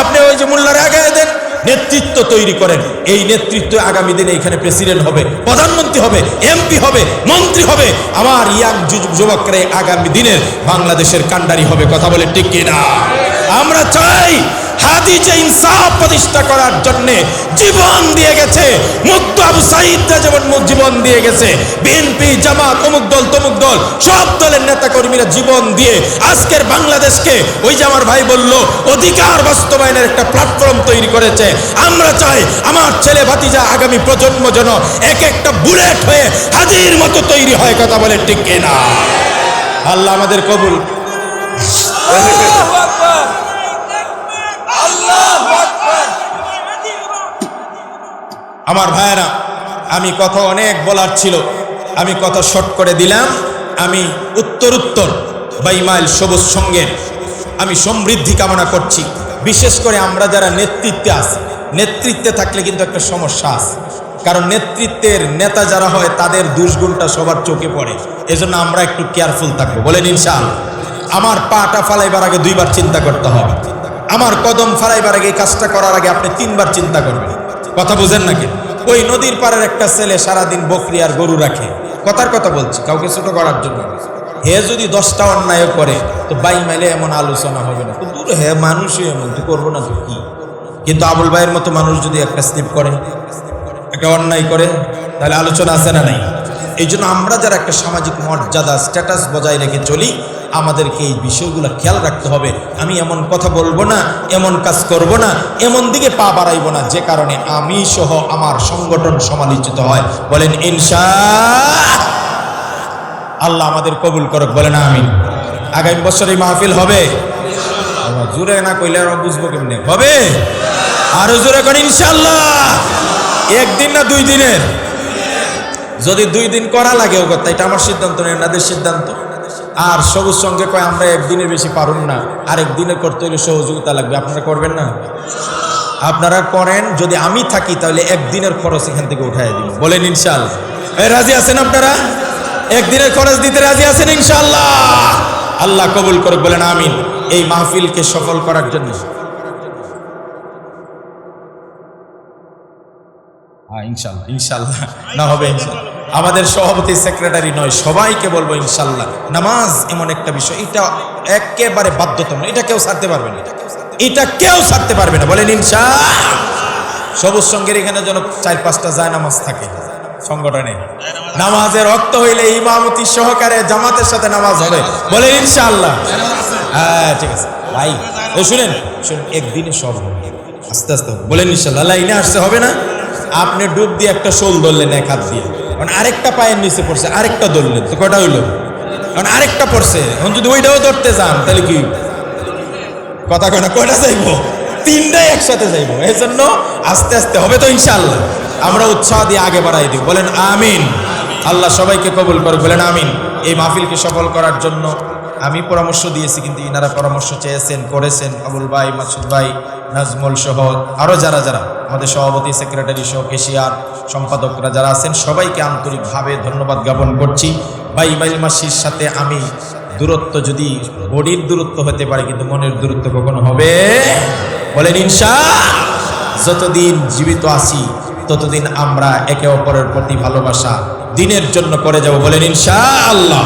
আপনি ওই যে মোল্লারে আগায় দেন, নেতৃত্ব তৈরি করেন। এই নেতৃত্ব আগামী দিনে এখানে প্রেসিডেন্ট হবে, প্রধানমন্ত্রী হবে, এমপি হবে, মন্ত্রী হবে। আমার ইয়াং যুবকরা আগামী দিনের বাংলাদেশের কান্ডারি হবে। কথা বলে ঠিক কিনা? আমরা চাই হাদিসে ইনসাফ প্রতিষ্ঠা করার জন্য জীবন দিয়ে গেছে মুগ্ধ আবু সাঈদরা যেমন জীবন দিয়ে গেছে, বিএনপি, জামাত, অমুক দল তমুক দল সব দলের নেতা কর্মীরা জীবন দিয়ে আজকের বাংলাদেশকে ওই যে আমার ভাই বলল অধিকার বাস্তবায়নের একটা প্ল্যাটফর্ম তৈরি করেছে। আমরা চাই আমার ছেলে ভাতিজা আগামী প্রজন্ম যেন এক একটা বুলেট হয়ে হাজির মতো তৈরি হয়। কথা বলে ঠিক কিনা? আল্লাহ আমাদের কবুল। আমার ভাইয়েরা, আমি কথা অনেক বলার ছিল, আমি কথা শর্ট করে দিলাম। আমি উত্তর বাইমাইল সবুজ সঙ্গের আমি সমৃদ্ধি কামনা করছি। বিশেষ করে আমরা যারা নেতৃত্বে আছি, নেতৃত্বে থাকলে কিন্তু একটা সমস্যা আছে, কারণ নেতৃত্বের নেতা যারা হয় তাদের দুষ্গুণটা সবার চোখে পড়ে। এজন্য আমরা একটু কেয়ারফুল থাকবো। বলেন ইনশাআল্লাহ। আমার পাটা ফালাইবার আগে 2 বার চিন্তা করতে হবে। আমার কদম ফালাইবার আগে এই কাজটা করার আগে আপনি 3 বার চিন্তা করবেন। কথা বুঝেন নাকি? ওই নদীর পাড়ের একটা ছেলে সারাদিন বকরি আর গরু রাখে, কথার কথা বলছি, কাউকে ছোট করার জন্য। হে যদি 10টা অন্যায় করে তো বাইমাইলে এমন আলোচনা হবে না। দূর হে মানুষই এমন, তুই করবো না তো কি? কিন্তু আবুল ভাইয়ের মতো মানুষ যদি একটা স্লিপ করে, একটা অন্যায় করে, তাহলে আলোচনা আছে না নাই? এই জন্য আমরা যারা একটা সামাজিক মর্যাদা স্ট্যাটাস বজায় রেখে চলি, আমাদেরকে এই বিষয়গুলো খেয়াল রাখতে হবে। আমি এমন কথা বলবো না, এমন কাজ করব না, এমন দিকে পা বাড়াইব না যে কারণে আমি সহ আমার সংগঠন সমালোচিত হয়। বলেন ইনশাআল্লাহ। আল্লাহ আমাদের কবুল করুক। বলেন আমিন। আগামী বছর এই মাহফিল হবে। জোরে না কইলে আর বুঝবো কেমনে হবে? আরো জোরে করেন ইনশাআল্লাহ। 1 দিন না 2 দিনের? যদি 2 দিন করা লাগে ও কথা, এটা আমার সিদ্ধান্ত নেই, আপনাদের সিদ্ধান্ত। আর সবুজ সঙ্গে কয় আমরা 1 দিনের বেশি পারুন না, আর 1 দিনে করতে হলে সহযোগিতা লাগবে। আপনারা করবেন না? আপনারা করেন। যদি আমি থাকি তাহলে 1 দিনের খরচ এখান থেকে উঠাই দিব। বলেন ইনশাআল্লাহ। রাজি আছেন আপনারা? 1 দিনের খরচ দিতে রাজি আছেন ইনশাআল্লাহ? আল্লাহ কবুল করুক। বলেন আমিন। এই মাহফিলকে সফল করার জন্য ইনশাআল্লাহ, ইনশাআল্লাহ না হবে ইনশাআল্লাহ। আমাদের সভাপতি সেক্রেটারি নয়, সবাইকে বলবো ইনশাআল্লাহ। নামাজ এমন একটা বিষয়, এটা একেবারে বাধ্যতামূলক, এটা কেউ ছাড়তে পারবে না, এটা কেউ ছাড়তে পারবে না। বলেন ইনশাআল্লাহ। সবুজ সঙ্গের এখানে যেন 4-5টা যায় নামাজ থাকে সংগঠনে। নামাজের রক্ত হইলে ইমামতি সহকারে জামাতের সাথে নামাজ হবে। বলেন ইনশাআল্লাহ। হ্যাঁ ঠিক আছে ভাই, শুনেন 1 দিনে সব হবে, আস্তে আস্তে হবে। বলেন ইনশাআল্লাহ। লাইনে আসতে হবে না। আপনি ডুব দিয়ে একটা শোল ধরলেন এক হাত দিয়ে, কারণ আরেকটা পায়ের নিচে পড়ছে, আরেকটা ধরলেন, তো কটা হইল? কারণ আরেকটা পড়ছে, এখন যদি ওইটাও ধরতে যান তাহলে কি কথা কয় না, কয়টা যাইব? 3টাই একসাথে যাইব। এই জন্য আস্তে আস্তে হবে তো ইনশাআল্লাহ। আমরা উৎসাহ দিয়ে আগে বাড়াই দিই। বলেন আমিন। আল্লাহ সবাইকে কবুল করুক। বলেন আমিন। এই মাহফিলকে সফল করার জন্য আমি পরামর্শ দিয়েছি, কিন্তু ইনারা পরামর্শ চেয়েছেন, করেছেন। আবুল ভাই, মাসুদ ভাই, নাজমুল সহ আরও যারা যারা আমাদের সভাপতি সেক্রেটারি সহ কেশিয়ার সম্পাদকরা যারা আছেন, সবাইকে আন্তরিকভাবে ধন্যবাদ জ্ঞাপন করছি। বাইমাইল মাসির সাথে আমি দূরত্ব যদি বডির দূরত্ব হতে পারে, কিন্তু মনের দূরত্ব কখনো হবে। বলেন ইনশাআল্লাহ। যতদিন জীবিত আছি ততদিন আমরা একে অপরের প্রতি ভালোবাসা দিনের জন্য করে যাব। বলেন ইনশাআল্লাহ।